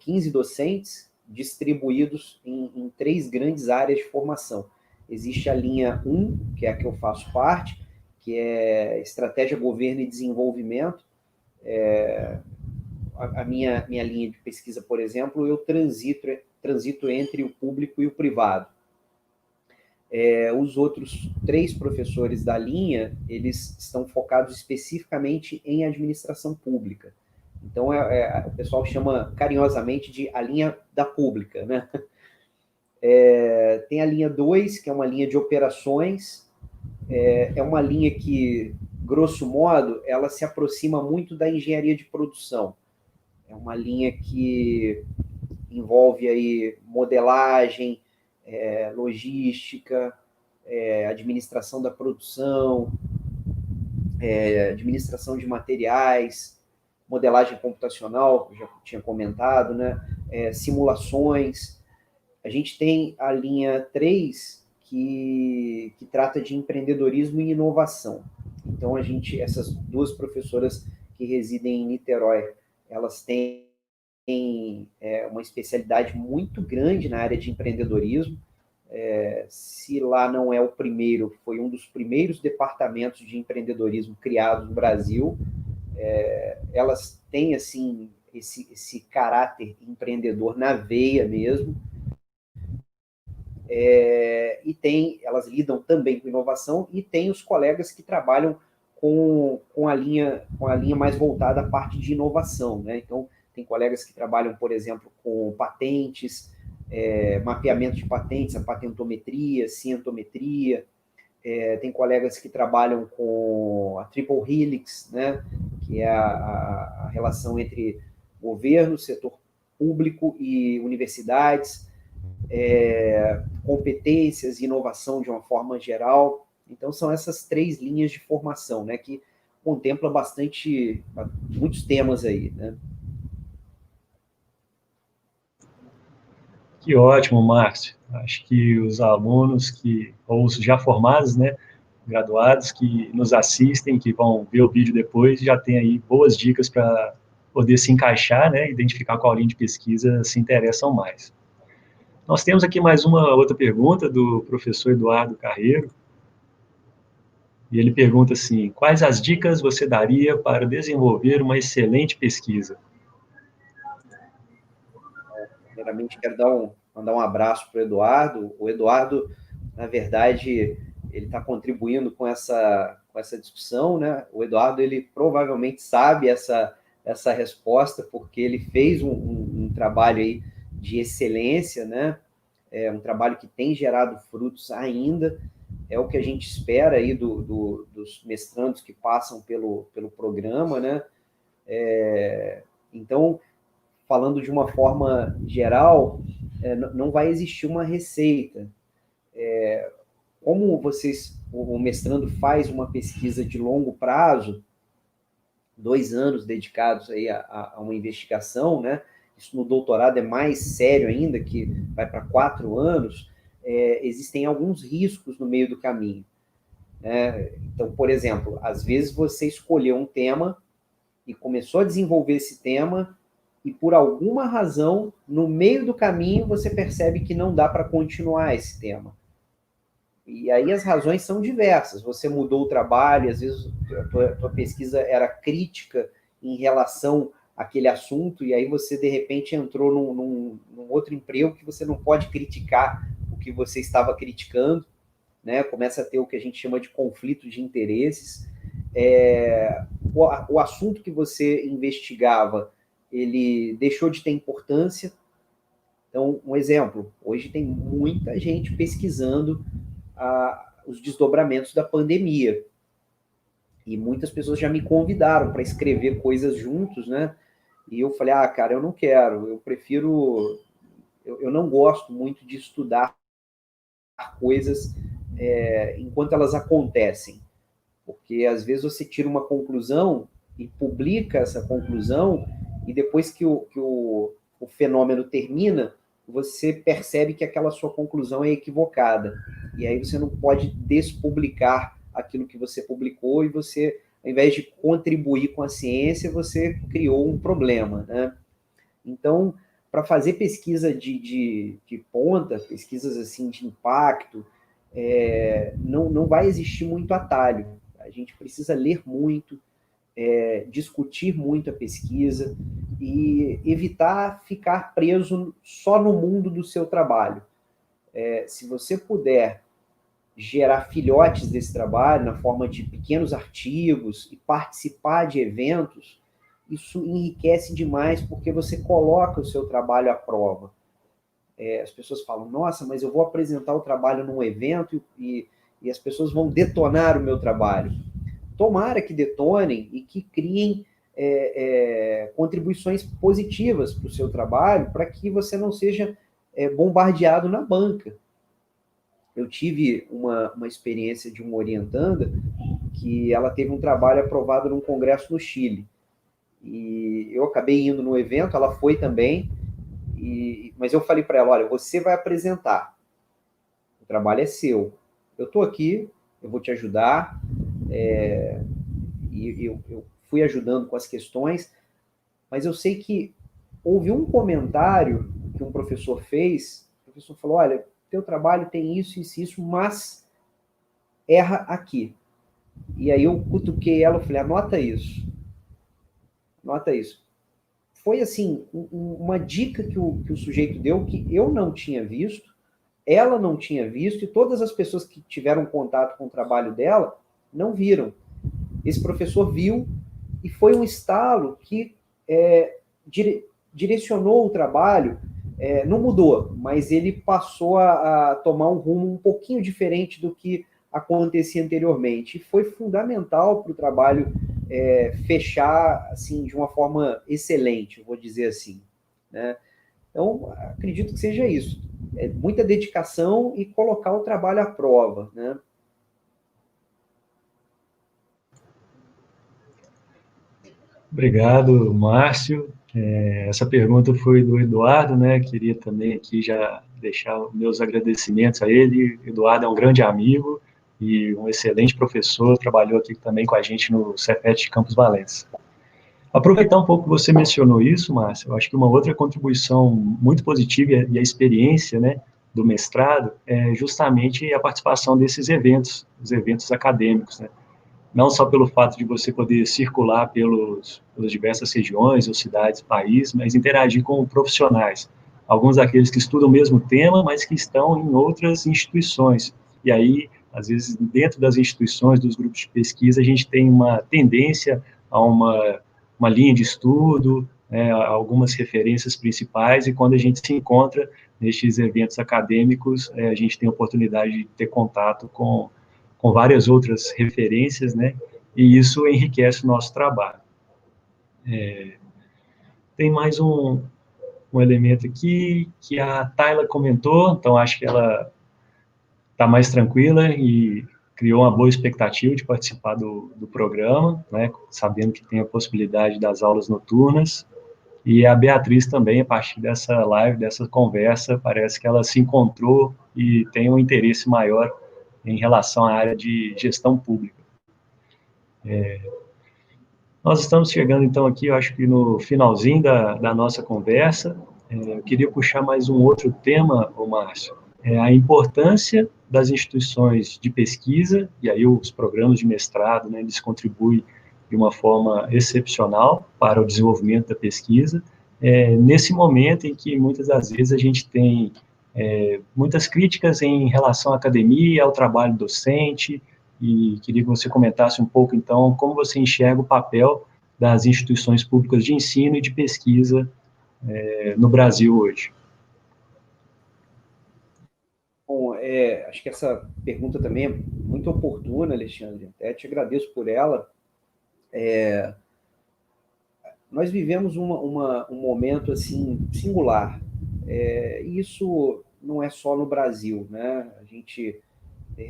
S3: 15 docentes distribuídos em 3 grandes áreas de formação. Existe a linha 1, que é a que eu faço parte, que é Estratégia, Governo e Desenvolvimento. A minha linha de pesquisa, por exemplo, eu transito entre o público e o privado. Os outros 3 professores da linha, eles estão focados especificamente em administração pública. Então, o pessoal chama carinhosamente de a linha da pública, né? Tem a linha 2, que é uma linha de operações, é uma linha que, grosso modo, ela se aproxima muito da engenharia de produção. É uma linha que envolve aí modelagem, logística, administração da produção, administração de materiais, modelagem computacional, que eu já tinha comentado, né? Simulações. A gente tem a linha 3, que trata de empreendedorismo e inovação. Então, essas 2 professoras que residem em Niterói, elas têm uma especialidade muito grande na área de empreendedorismo. Se lá não é o primeiro, foi um dos primeiros departamentos de empreendedorismo criados no Brasil. Elas têm, assim, esse caráter empreendedor na veia mesmo. Elas lidam também com inovação, e tem os colegas que trabalham com a linha mais voltada à parte de inovação, né? Então, tem colegas que trabalham, por exemplo, com patentes, mapeamento de patentes, a patentometria, cientometria. Tem colegas que trabalham com a Triple Helix, né? Que é a relação entre governo, setor público e universidades, competências e inovação de uma forma geral. Então, são essas 3 linhas de formação, né, que contempla muitos temas aí, né?
S1: Que ótimo, Márcio. Acho que os alunos ou os já formados, né, graduados que nos assistem, que vão ver o vídeo depois, já tem aí boas dicas para poder se encaixar, né, identificar qual linha de pesquisa se interessam mais. Nós temos aqui mais uma outra pergunta do professor Eduardo Carreiro, e ele pergunta assim: quais as dicas você daria para desenvolver uma excelente pesquisa?
S3: Primeiramente, quero mandar um abraço para o Eduardo. O Eduardo, na verdade, ele está contribuindo com essa discussão, né? O Eduardo, ele provavelmente sabe essa resposta, porque ele fez um trabalho aí de excelência, né? É um trabalho que tem gerado frutos ainda, é o que a gente espera aí dos mestrandos que passam pelo programa, né? Então, falando de uma forma geral, não vai existir uma receita. Como o mestrando faz uma pesquisa de longo prazo, 2 anos dedicados aí a uma investigação, né? Isso no doutorado é mais sério ainda, que vai para 4 anos, existem alguns riscos no meio do caminho, né? Então, por exemplo, às vezes você escolheu um tema e começou a desenvolver esse tema e por alguma razão, no meio do caminho, você percebe que não dá para continuar esse tema. E aí as razões são diversas. Você mudou o trabalho, às vezes a tua pesquisa era crítica em relação àquele assunto, e aí você, de repente, entrou num outro emprego que você não pode criticar o que você estava criticando, né? Começa a ter o que a gente chama de conflito de interesses. O assunto que você investigava, ele deixou de ter importância. Então, um exemplo, hoje tem muita gente pesquisando os desdobramentos da pandemia. E muitas pessoas já me convidaram para escrever coisas juntos, né? E eu falei, cara, eu não quero, eu prefiro... Eu não gosto muito de estudar coisas enquanto elas acontecem. Porque, às vezes, você tira uma conclusão e publica essa conclusão, e depois que o fenômeno termina, você percebe que aquela sua conclusão é equivocada. E aí você não pode despublicar aquilo que você publicou, e você, ao invés de contribuir com a ciência, você criou um problema, né? Então, para fazer pesquisa de ponta, pesquisas assim de impacto, não vai existir muito atalho. A gente precisa ler muito, discutir muito a pesquisa e evitar ficar preso só no mundo do seu trabalho. Se você puder gerar filhotes desse trabalho na forma de pequenos artigos e participar de eventos, isso enriquece demais, porque você coloca o seu trabalho à prova. As pessoas falam, nossa, mas eu vou apresentar o trabalho num evento e as pessoas vão detonar o meu trabalho. Tomara que detonem e que criem contribuições positivas para o seu trabalho, para que você não seja bombardeado na banca. Eu tive uma experiência de uma orientanda que ela teve um trabalho aprovado num congresso no Chile. E eu acabei indo no evento, ela foi também, mas eu falei para ela, olha, você vai apresentar, o trabalho é seu, eu estou aqui, eu vou te ajudar, e eu fui ajudando com as questões, mas eu sei que houve um comentário que um professor fez, o professor falou, olha, teu trabalho tem isso, mas erra aqui. E aí eu cutuquei ela, falei, anota isso. Foi, assim, uma dica que o sujeito deu que eu não tinha visto, ela não tinha visto, e todas as pessoas que tiveram contato com o trabalho dela não viram. Esse professor viu, e foi um estalo que direcionou o trabalho, não mudou, mas ele passou a tomar um rumo um pouquinho diferente do que acontecia anteriormente. E foi fundamental para o trabalho fechar assim, de uma forma excelente, vou dizer assim, né? Então, acredito que seja isso. Muita dedicação e colocar o trabalho à prova, né?
S1: Obrigado, Márcio. Essa pergunta foi do Eduardo, né? Queria também aqui já deixar os meus agradecimentos a ele. Eduardo é um grande amigo e um excelente professor, trabalhou aqui também com a gente no Cefet Campus Valença. Aproveitar um pouco que você mencionou isso, Márcio, eu acho que uma outra contribuição muito positiva e a experiência, né, do mestrado é justamente a participação desses eventos, os eventos acadêmicos, né? Não só pelo fato de você poder circular pelas diversas regiões ou cidades do país, mas interagir com profissionais, alguns daqueles que estudam o mesmo tema, mas que estão em outras instituições. E aí, às vezes, dentro das instituições, dos grupos de pesquisa, a gente tem uma tendência a uma linha de estudo, né, algumas referências principais, e quando a gente se encontra nestes eventos acadêmicos, a gente tem a oportunidade de ter contato com várias outras referências, né? E isso enriquece o nosso trabalho. Tem mais um elemento aqui que a Tayla comentou, então acho que ela está mais tranquila e criou uma boa expectativa de participar do programa, né? Sabendo que tem a possibilidade das aulas noturnas. E a Beatriz também, a partir dessa live, dessa conversa, parece que ela se encontrou e tem um interesse maior em relação à área de gestão pública. Nós estamos chegando, então, aqui, eu acho que no finalzinho da nossa conversa. Eu queria puxar mais um outro tema, Márcio, a importância das instituições de pesquisa, e aí os programas de mestrado, né, eles contribuem de uma forma excepcional para o desenvolvimento da pesquisa, nesse momento em que, muitas das vezes, a gente tem muitas críticas em relação à academia, ao trabalho docente, e queria que você comentasse um pouco, então, como você enxerga o papel das instituições públicas de ensino e de pesquisa no Brasil hoje.
S3: Bom, acho que essa pergunta também é muito oportuna, Alexandre. Até te agradeço por ela. Nós vivemos um momento assim singular. Isso não é só no Brasil, né?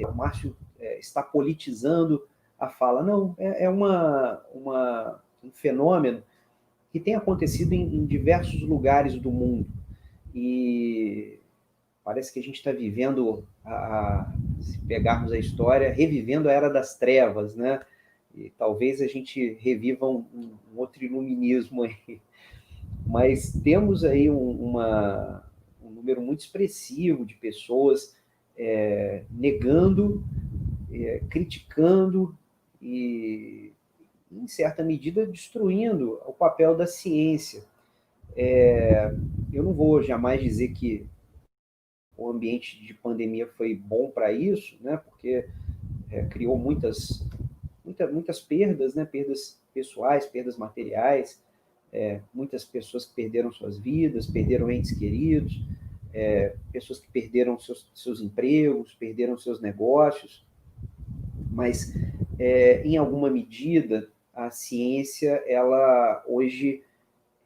S3: O Márcio está politizando a fala. Não, um fenômeno que tem acontecido em diversos lugares do mundo. E parece que a gente está vivendo, se pegarmos a história, revivendo a Era das Trevas, né? E talvez a gente reviva um outro iluminismo aí. Mas temos aí um número muito expressivo de pessoas negando, criticando e, em certa medida, destruindo o papel da ciência. Eu não vou jamais dizer que o ambiente de pandemia foi bom para isso, né? Porque criou muitas perdas, né? Perdas pessoais, perdas materiais, muitas pessoas que perderam suas vidas, perderam entes queridos, pessoas que perderam seus empregos, perderam seus negócios, mas em alguma medida a ciência, ela hoje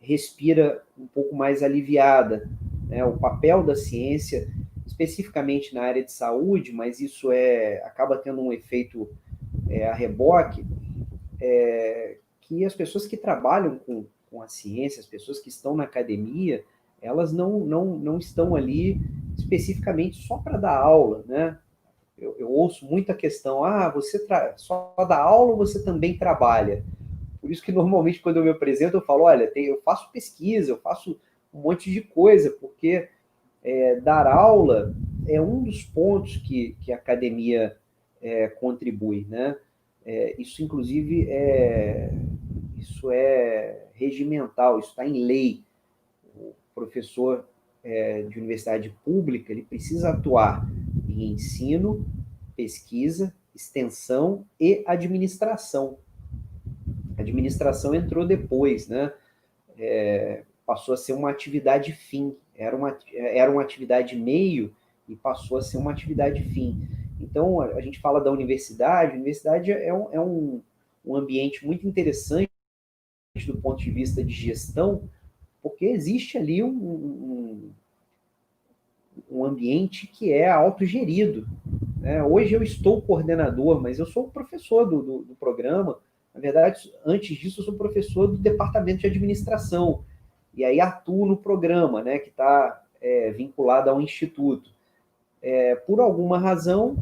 S3: respira um pouco mais aliviada, né? O papel da ciência, especificamente na área de saúde, mas isso acaba tendo um efeito a reboque, que as pessoas que trabalham com a ciência, as pessoas que estão na academia, elas não estão ali especificamente só para dar aula, né? Eu ouço muita questão, você só dá aula ou você também trabalha? Por isso que normalmente quando eu me apresento eu falo, olha, eu faço pesquisa, eu faço um monte de coisa, porque dar aula é um dos pontos que a academia contribui, né? Isso, inclusive, isso é regimental, isso está em lei. O professor de universidade pública, ele precisa atuar em ensino, pesquisa, extensão e administração. A administração entrou depois, né? Passou a ser uma atividade fim. Era uma atividade meio e passou a ser uma atividade fim. Então, a gente fala da universidade. A universidade é um ambiente muito interessante do ponto de vista de gestão, porque existe ali um ambiente que é autogerido, né? Hoje eu estou coordenador, mas eu sou professor do programa, Na verdade, antes disso, eu sou professor do departamento de administração, e aí atuo no programa, né, que está vinculado ao instituto. Por alguma razão,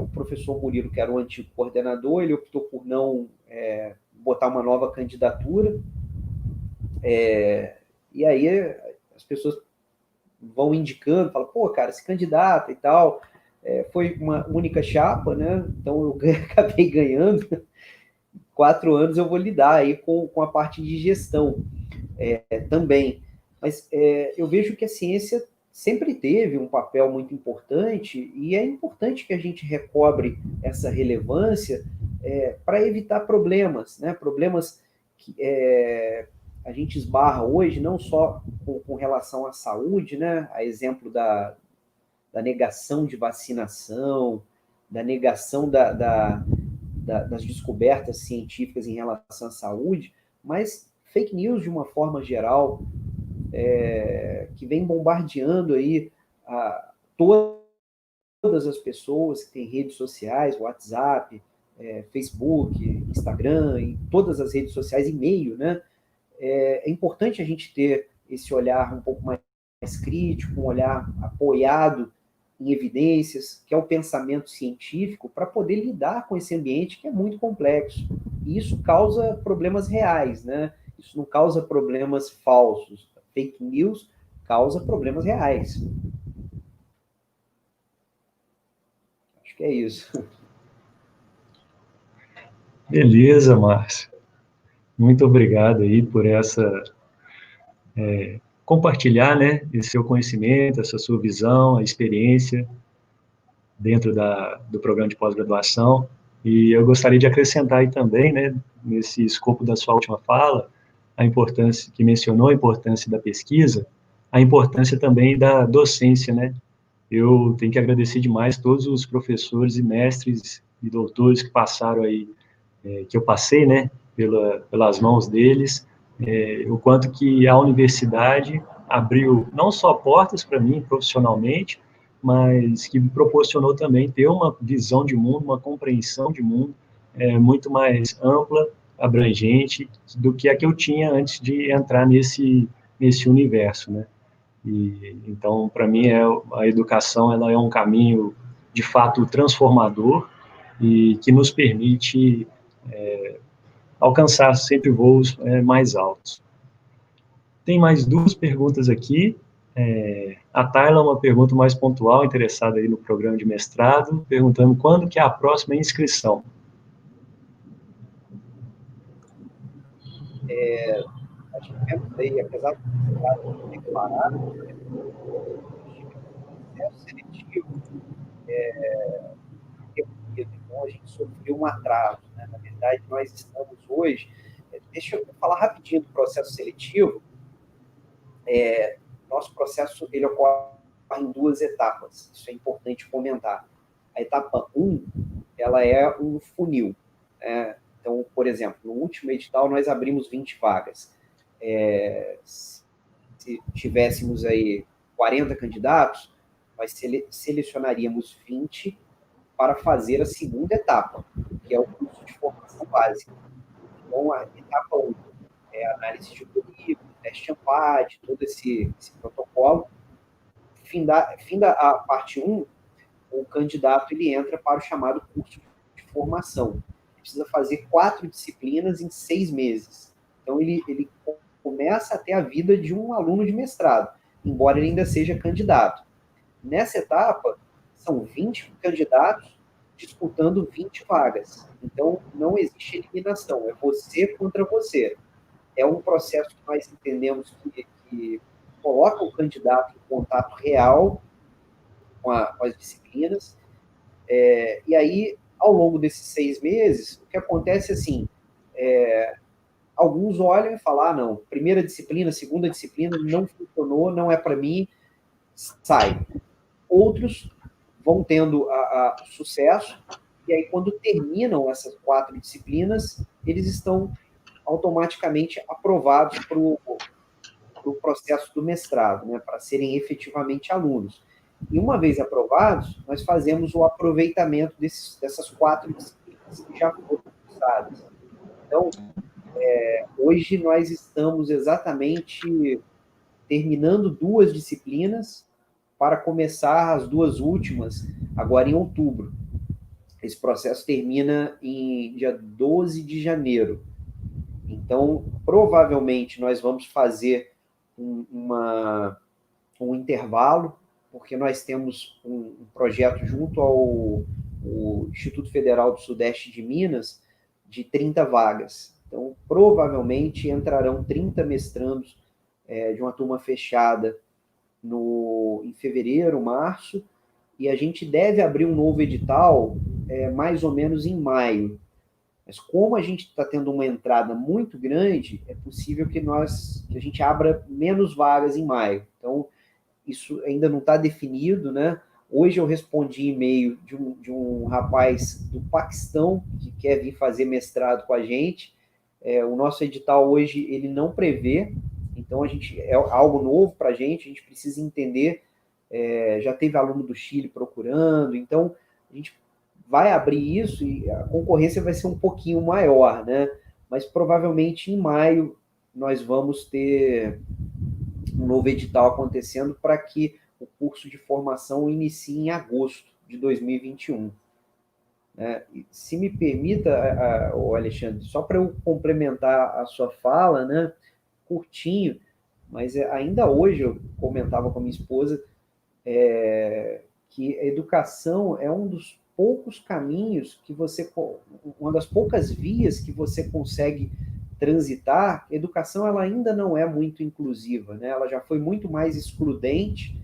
S3: o professor Murilo, que era o antigo coordenador, ele optou por não botar uma nova candidatura, e aí as pessoas vão indicando, falam, pô, cara, se candidata e tal. Foi uma única chapa, né? Então eu acabei ganhando. 4 anos eu vou lidar aí com a parte de gestão também. Mas eu vejo que a ciência sempre teve um papel muito importante, e é importante que a gente recobre essa relevância para evitar problemas, né? Problemas que a gente esbarra hoje, não só com relação à saúde, né? A exemplo da negação de vacinação, da negação das descobertas científicas em relação à saúde, mas fake news de uma forma geral, que vem bombardeando aí todas as pessoas que têm redes sociais, WhatsApp, Facebook, Instagram, e todas as redes sociais, e-mail, né? É importante a gente ter esse olhar um pouco mais crítico, um olhar apoiado em evidências, que é o pensamento científico, para poder lidar com esse ambiente que é muito complexo. E isso causa problemas reais, né? Isso não causa problemas falsos. Fake news causa problemas reais. Acho que é isso.
S1: Beleza, Márcio. Muito obrigado aí por compartilhar, né, esse seu conhecimento, essa sua visão, a experiência dentro do programa de pós-graduação. E eu gostaria de acrescentar aí também, né, nesse escopo da sua última fala, a importância, que mencionou a importância da pesquisa, a importância também da docência, né? Eu tenho que agradecer demais todos os professores e mestres e doutores que passaram aí, que eu passei, né, pelas mãos deles, o quanto que a universidade abriu não só portas para mim profissionalmente, mas que me proporcionou também ter uma visão de mundo, uma compreensão de mundo muito mais ampla, abrangente, do que a que eu tinha antes de entrar nesse universo, né? E, então, para mim, a educação ela é um caminho, de fato, transformador e que nos permite alcançar sempre voos mais altos. Tem mais 2 perguntas aqui. A Tayla, uma pergunta mais pontual, interessada aí no programa de mestrado, perguntando quando que é a próxima inscrição.
S3: Acho que temos aí, apesar de ter que parar, seletivo, então a gente sofreu um atraso, né? Na verdade, nós estamos hoje... Deixa eu falar rapidinho do processo seletivo. Nosso processo ele ocorre em 2 etapas, isso é importante comentar. A etapa 1, ela é um funil. Então, por exemplo, no último edital nós abrimos 20 vagas. Se tivéssemos aí 40 candidatos, nós selecionaríamos 20 para fazer a segunda etapa, que é o curso de formação básica. Então, a etapa 1 é a análise de currículo, teste ANPAD, todo esse protocolo. Finda a parte 1, o candidato ele entra para o chamado curso de formação. Ele precisa fazer 4 disciplinas em 6 meses. Então, ele começa a ter a vida de um aluno de mestrado, embora ele ainda seja candidato. Nessa etapa, são 20 candidatos disputando 20 vagas. Então, não existe eliminação, é você contra você. É um processo que nós entendemos que coloca o candidato em contato real com as disciplinas, e aí, ao longo desses 6 meses, o que acontece é assim, alguns olham e falam, não, primeira disciplina, segunda disciplina, não funcionou, não é para mim, sai. Outros vão tendo sucesso, e aí quando terminam essas 4 disciplinas, eles estão automaticamente aprovados para o processo do mestrado, né, para serem efetivamente alunos. E uma vez aprovados, nós fazemos o aproveitamento dessas 4 disciplinas que já foram avançadas. Então, hoje nós estamos exatamente terminando 2 disciplinas para começar as 2 últimas agora em outubro. Esse processo termina em dia 12 de janeiro. Então, provavelmente, nós vamos fazer um intervalo, porque nós temos um projeto junto ao Instituto Federal do Sudeste de Minas de 30 vagas. Então, provavelmente, entrarão 30 mestrandos de uma turma fechada em fevereiro, março, e a gente deve abrir um novo edital mais ou menos em maio. Mas como a gente está tendo uma entrada muito grande, é possível que a gente abra menos vagas em maio. Então, isso ainda não está definido, né? Hoje eu respondi e-mail de um rapaz do Paquistão que quer vir fazer mestrado com a gente. O nosso edital hoje ele não prevê, então é algo novo para a gente precisa entender. Já teve aluno do Chile procurando, então a gente vai abrir isso e a concorrência vai ser um pouquinho maior, né? Mas provavelmente em maio nós vamos ter um novo edital acontecendo para que o curso de formação inicie em agosto de 2021. Se me permita, Alexandre, só para eu complementar a sua fala, né, curtinho, mas ainda hoje eu comentava com a minha esposa que a educação é um dos poucos caminhos uma das poucas vias que você consegue transitar. A educação ela ainda não é muito inclusiva, né? Ela já foi muito mais excludente,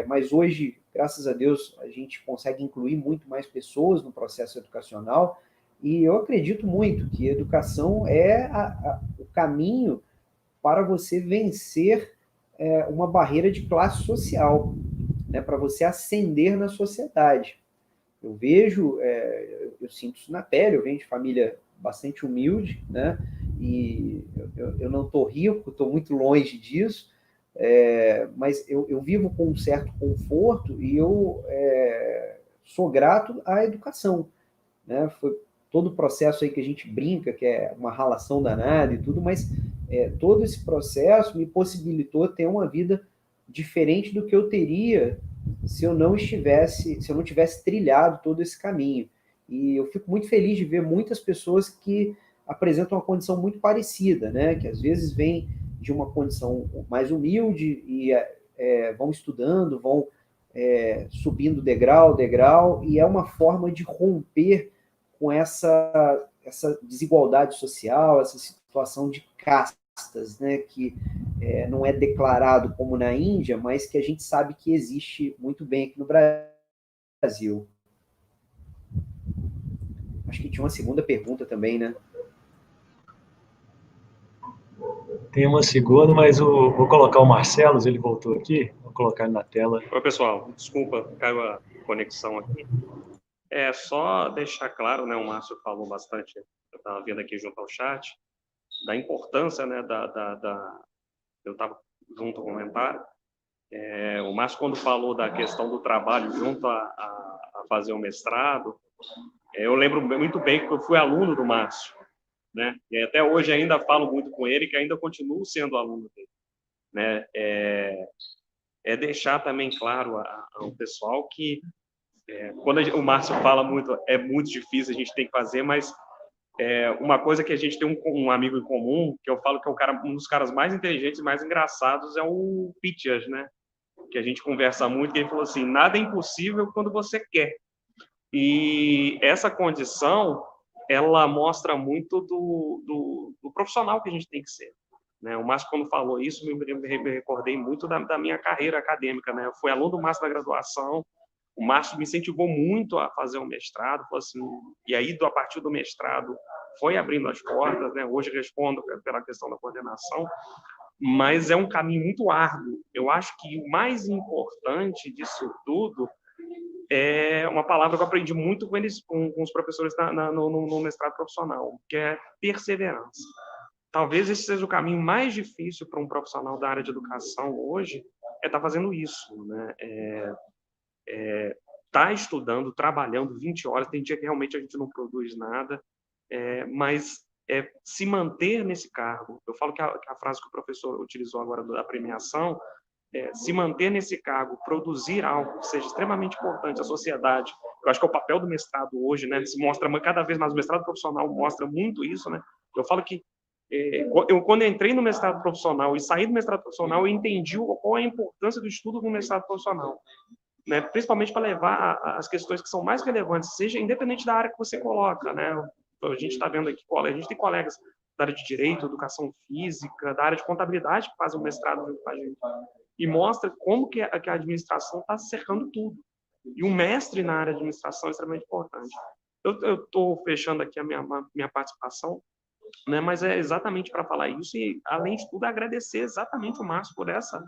S3: mas hoje, graças a Deus, a gente consegue incluir muito mais pessoas no processo educacional, e eu acredito muito que a educação é o caminho para você vencer uma barreira de classe social, né? Para você ascender na sociedade. Eu vejo, eu sinto isso na pele, eu venho de família bastante humilde, né? E eu não estou rico, estou muito longe disso, mas eu vivo com um certo conforto e eu sou grato à educação, né? Foi todo o processo aí que a gente brinca, que é uma ralação danada e tudo, mas todo esse processo me possibilitou ter uma vida diferente do que eu teria se eu não tivesse trilhado todo esse caminho. E eu fico muito feliz de ver muitas pessoas que apresentam uma condição muito parecida, né? Que às vezes vêm de uma condição mais humilde e vão estudando, vão subindo degrau, e é uma forma de romper com essa desigualdade social, essa situação de castas, né? Que não é declarado como na Índia, mas que a gente sabe que existe muito bem aqui no Brasil. Acho que tinha uma segunda pergunta também, né?
S1: Tem uma segunda, mas vou colocar o Marcelo, ele voltou aqui, vou colocar ele na tela.
S2: Oi, pessoal, desculpa, caiu a conexão aqui. Só deixar claro, né, o Márcio falou bastante, eu estava vendo aqui junto ao chat, da importância, né, eu estava junto ao comentário. O Márcio, quando falou da questão do trabalho junto a fazer o mestrado, eu lembro muito bem que eu fui aluno do Márcio, né? E até hoje ainda falo muito com ele, que ainda continuo sendo aluno dele, né? Deixar também claro ao pessoal que quando o Márcio fala muito, é muito difícil, a gente tem que fazer, mas uma coisa que a gente tem um amigo em comum, que eu falo que é um dos caras mais inteligentes e mais engraçados, é o Pitias, né? Que a gente conversa muito, que ele falou assim, nada é impossível quando você quer. E essa condição, ela mostra muito do profissional que a gente tem que ser, né? O Márcio, quando falou isso, me recordei muito da minha carreira acadêmica, né? Eu fui aluno do Márcio da graduação, o Márcio me incentivou muito a fazer um mestrado, assim, e aí, a partir do mestrado, foi abrindo as portas, né? Hoje respondo pela questão da coordenação, mas é um caminho muito árduo. Eu acho que o mais importante disso tudo é uma palavra que eu aprendi muito com os professores no mestrado profissional, que é perseverança. Talvez esse seja o caminho mais difícil para um profissional da área de educação hoje, estar fazendo isso, né? Tá estudando, trabalhando 20 horas, tem dia que realmente a gente não produz nada, mas se manter nesse cargo. Eu falo que a frase que o professor utilizou agora da premiação, se manter nesse cargo, produzir algo que seja extremamente importante à sociedade. Eu acho que é o papel do mestrado hoje, né? Se mostra cada vez mais, o mestrado profissional mostra muito isso, né? Eu falo que quando eu entrei no mestrado profissional e saí do mestrado profissional, eu entendi qual é a importância do estudo no mestrado profissional, né? Principalmente para levar as questões que são mais relevantes, seja independente da área que você coloca, né? A gente está vendo aqui, a gente tem colegas da área de direito, educação física, da área de contabilidade que fazem um mestrado junto com a gente, e mostra como que a administração está cercando tudo. E um mestre na área de administração é extremamente importante. Eu estou fechando aqui a minha participação, né, mas é exatamente para falar isso e, além de tudo, agradecer exatamente o Márcio por essa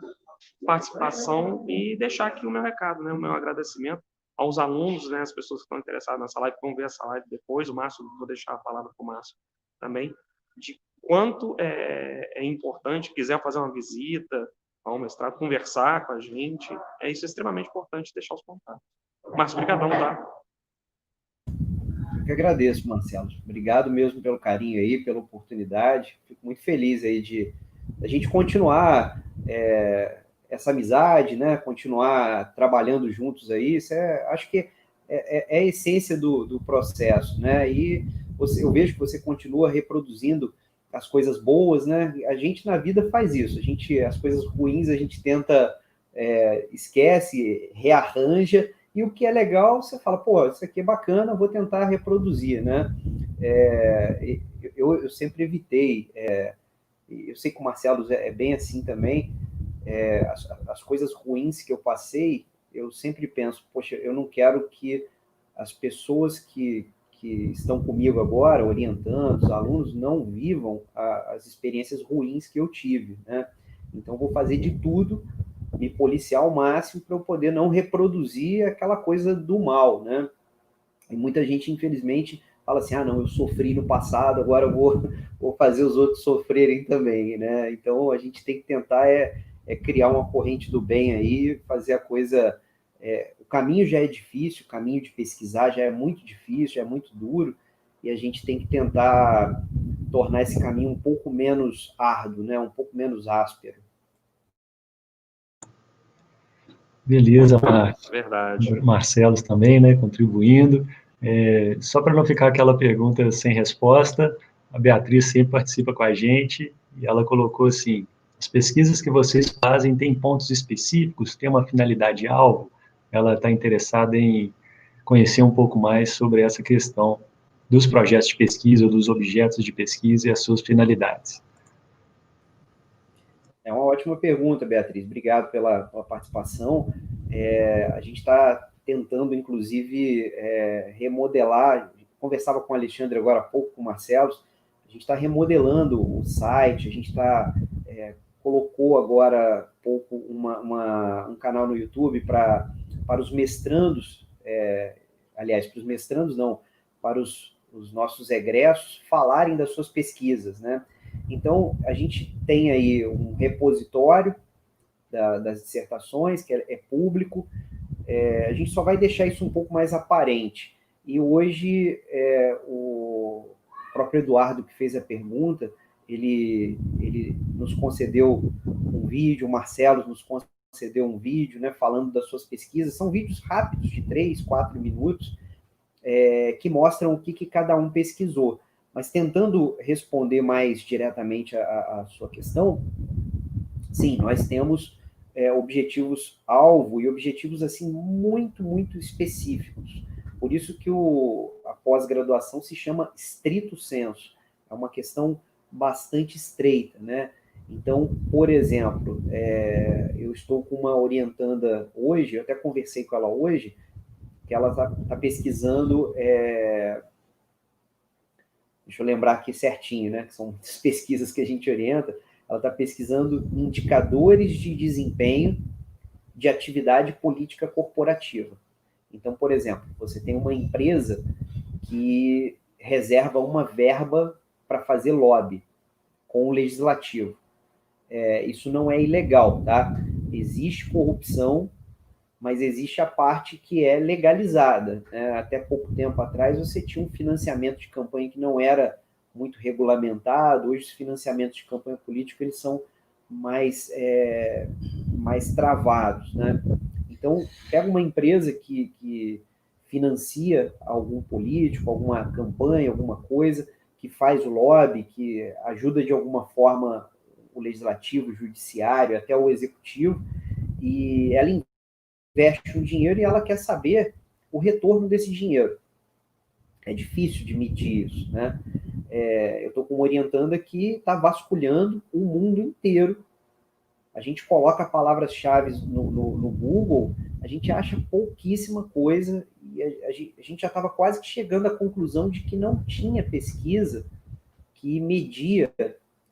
S2: participação e deixar aqui o meu recado, né, o meu agradecimento aos alunos, né, as pessoas que estão interessadas nessa live, que vão ver essa live depois. O Márcio, vou deixar a palavra para o Márcio também, de quanto é importante, quiser fazer uma visita ao mestrado, conversar com a gente, isso é extremamente importante, deixar os contatos. Márcio, obrigadão, tá?
S3: Eu que agradeço, Marcelo. Obrigado mesmo pelo carinho aí, pela oportunidade. Fico muito feliz aí de a gente continuar essa amizade, né? Continuar trabalhando juntos aí. Isso acho que é a essência do processo, né? E eu vejo que você continua reproduzindo as coisas boas, né? A gente na vida faz isso. As coisas ruins a gente tenta esquece, rearranja. E o que é legal, você fala, pô, isso aqui é bacana, vou tentar reproduzir, né? Eu sempre evitei, eu sei que o Marcelo é bem assim também, as coisas ruins que eu passei, eu sempre penso, poxa, eu não quero que as pessoas que estão comigo agora, orientando, os alunos, não vivam as experiências ruins que eu tive, né? Então, vou fazer de tudo, me policiar ao máximo para eu poder não reproduzir aquela coisa do mal, né? E muita gente, infelizmente, fala assim, não, eu sofri no passado, agora eu vou fazer os outros sofrerem também, né? Então, a gente tem que tentar criar uma corrente do bem aí, fazer a coisa... o caminho já é difícil, o caminho de pesquisar já é muito difícil, já é muito duro, e a gente tem que tentar tornar esse caminho um pouco menos árduo, né? Um pouco menos áspero.
S1: Beleza,
S2: Verdade.
S1: Marcelo também, né, contribuindo. Só para não ficar aquela pergunta sem resposta, a Beatriz sempre participa com a gente e ela colocou assim, as pesquisas que vocês fazem têm pontos específicos, têm uma finalidade-alvo? Ela está interessada em conhecer um pouco mais sobre essa questão dos projetos de pesquisa ou dos objetos de pesquisa e as suas finalidades.
S3: É uma ótima pergunta, Beatriz. Obrigado pela participação. A gente está tentando, inclusive, remodelar. Conversava com o Alexandre agora há pouco, com o Marcelo. A gente está remodelando o site. A gente colocou agora há pouco um canal no YouTube para os mestrandos. Aliás, para os mestrandos não, para os nossos egressos falarem das suas pesquisas, né? Então, a gente tem aí um repositório das dissertações, que é público, a gente só vai deixar isso um pouco mais aparente. E hoje, o próprio Eduardo, que fez a pergunta, ele nos concedeu um vídeo, o Marcelo nos concedeu um vídeo, né, falando das suas pesquisas. São vídeos rápidos, de 3, 4 minutos, que mostram o que cada um pesquisou. Mas tentando responder mais diretamente a sua questão, sim, nós temos objetivos-alvo e objetivos assim muito, muito específicos. Por isso que a pós-graduação se chama stricto sensu. É uma questão bastante estreita, né? Então, por exemplo, eu estou com uma orientanda hoje, eu até conversei com ela hoje, que ela está pesquisando... deixa eu lembrar aqui certinho, né? Que são as pesquisas que a gente orienta. Ela está pesquisando indicadores de desempenho de atividade política corporativa. Então, por exemplo, você tem uma empresa que reserva uma verba para fazer lobby com o legislativo. Isso não é ilegal, tá? Existe corrupção, mas existe a parte que é legalizada, né? Até pouco tempo atrás, você tinha um financiamento de campanha que não era muito regulamentado. Hoje, os financiamentos de campanha política eles são mais travados, né? Então, pega uma empresa que financia algum político, alguma campanha, alguma coisa, que faz o lobby, que ajuda de alguma forma o legislativo, o judiciário, até o executivo, e ela investe um dinheiro e ela quer saber o retorno desse dinheiro. É difícil de medir isso, né? Eu estou com uma orientanda que está vasculhando o mundo inteiro. A gente coloca palavras-chave no Google, a gente acha pouquíssima coisa, e a gente já estava quase que chegando à conclusão de que não tinha pesquisa que media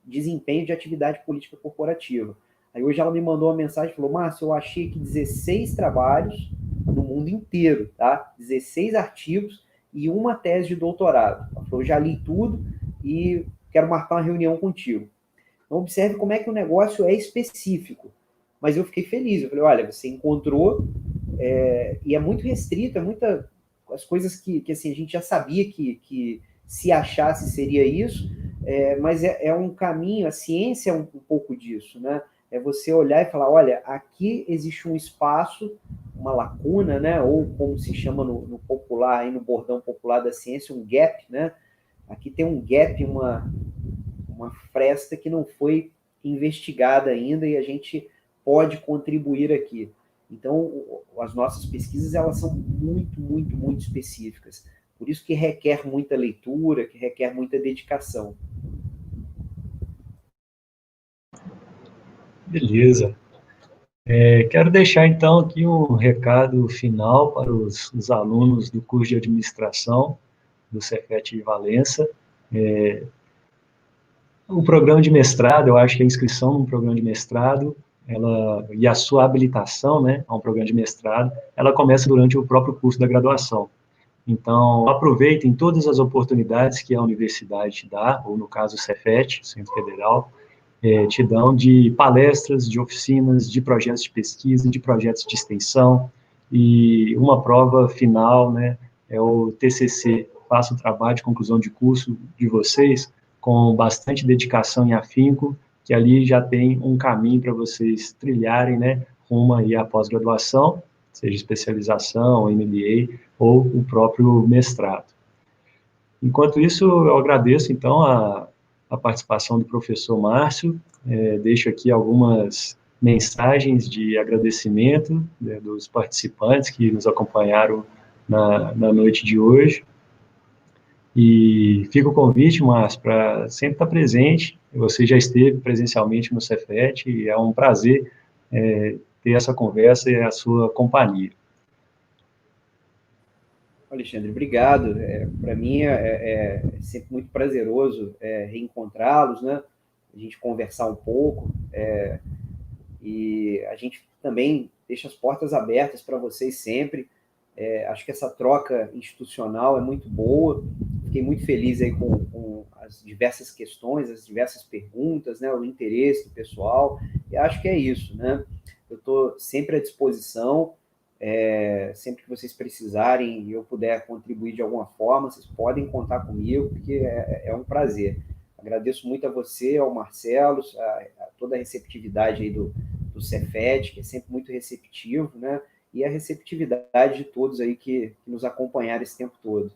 S3: desempenho de atividade política corporativa. Aí hoje ela me mandou uma mensagem e falou: Márcio, eu achei que 16 trabalhos no mundo inteiro, tá? 16 artigos e uma tese de doutorado. Ela falou: eu já li tudo e quero marcar uma reunião contigo. Então, observe como é que o negócio é específico. Mas eu fiquei feliz. Eu falei: olha, você encontrou, e é muito restrito, as coisas que assim, a gente já sabia que se achasse seria isso, mas é um caminho, a ciência é um pouco disso, né? É você olhar e falar: olha, aqui existe um espaço, uma lacuna, né? Ou como se chama no popular, aí no bordão popular da ciência, um gap, né? Aqui tem um gap, uma fresta que não foi investigada ainda e a gente pode contribuir aqui. Então, as nossas pesquisas, elas são muito, muito, muito específicas. Por isso que requer muita leitura, que requer muita dedicação.
S1: Beleza. Quero deixar, então, aqui um recado final para os alunos do curso de administração do Cefet de Valença. O programa de mestrado, eu acho que a inscrição num programa de mestrado, e a sua habilitação, né, a um programa de mestrado, ela começa durante o próprio curso da graduação. Então, aproveitem todas as oportunidades que a universidade te dá, ou no caso o Cefet, Centro Federal, te dão de palestras, de oficinas, de projetos de pesquisa, de projetos de extensão, e uma prova final, né, é o TCC. Faça o trabalho de conclusão de curso de vocês com bastante dedicação e afinco, que ali já tem um caminho para vocês trilharem, né, rumo aí à pós-graduação, seja especialização, MBA, ou o próprio mestrado. Enquanto isso, eu agradeço, então, a participação do professor Márcio, deixo aqui algumas mensagens de agradecimento, né, dos participantes que nos acompanharam na noite de hoje, e fica o convite, Márcio, para sempre estar presente. Você já esteve presencialmente no Cefet e é um prazer ter essa conversa e a sua companhia.
S3: Alexandre, obrigado. Para mim é sempre muito prazeroso reencontrá-los, né? A gente conversar um pouco, e a gente também deixa as portas abertas para vocês sempre. Acho que essa troca institucional é muito boa. Fiquei muito feliz aí com as diversas questões, as diversas perguntas, né? O interesse do pessoal. E acho que é isso, né? Eu estou sempre à disposição. Sempre que vocês precisarem e eu puder contribuir de alguma forma, vocês podem contar comigo, porque é um prazer. Agradeço muito a você, ao Marcelo, a toda a receptividade aí do Cefet, que é sempre muito receptivo, né? E a receptividade de todos aí que nos acompanharam esse tempo todo.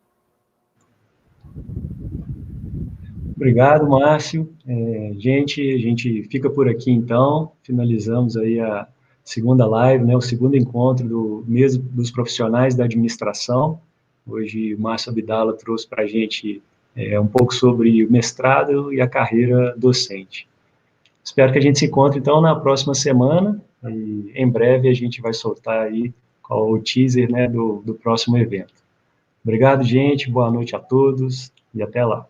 S1: Obrigado, Márcio. Gente, a gente fica por aqui, então. Finalizamos aí a segunda live, né, o segundo encontro do mês dos profissionais da administração. Hoje, o Márcio Abdala trouxe para a gente um pouco sobre o mestrado e a carreira docente. Espero que a gente se encontre, então, na próxima semana, e em breve a gente vai soltar aí o teaser, né, do próximo evento. Obrigado, gente, boa noite a todos, e até lá.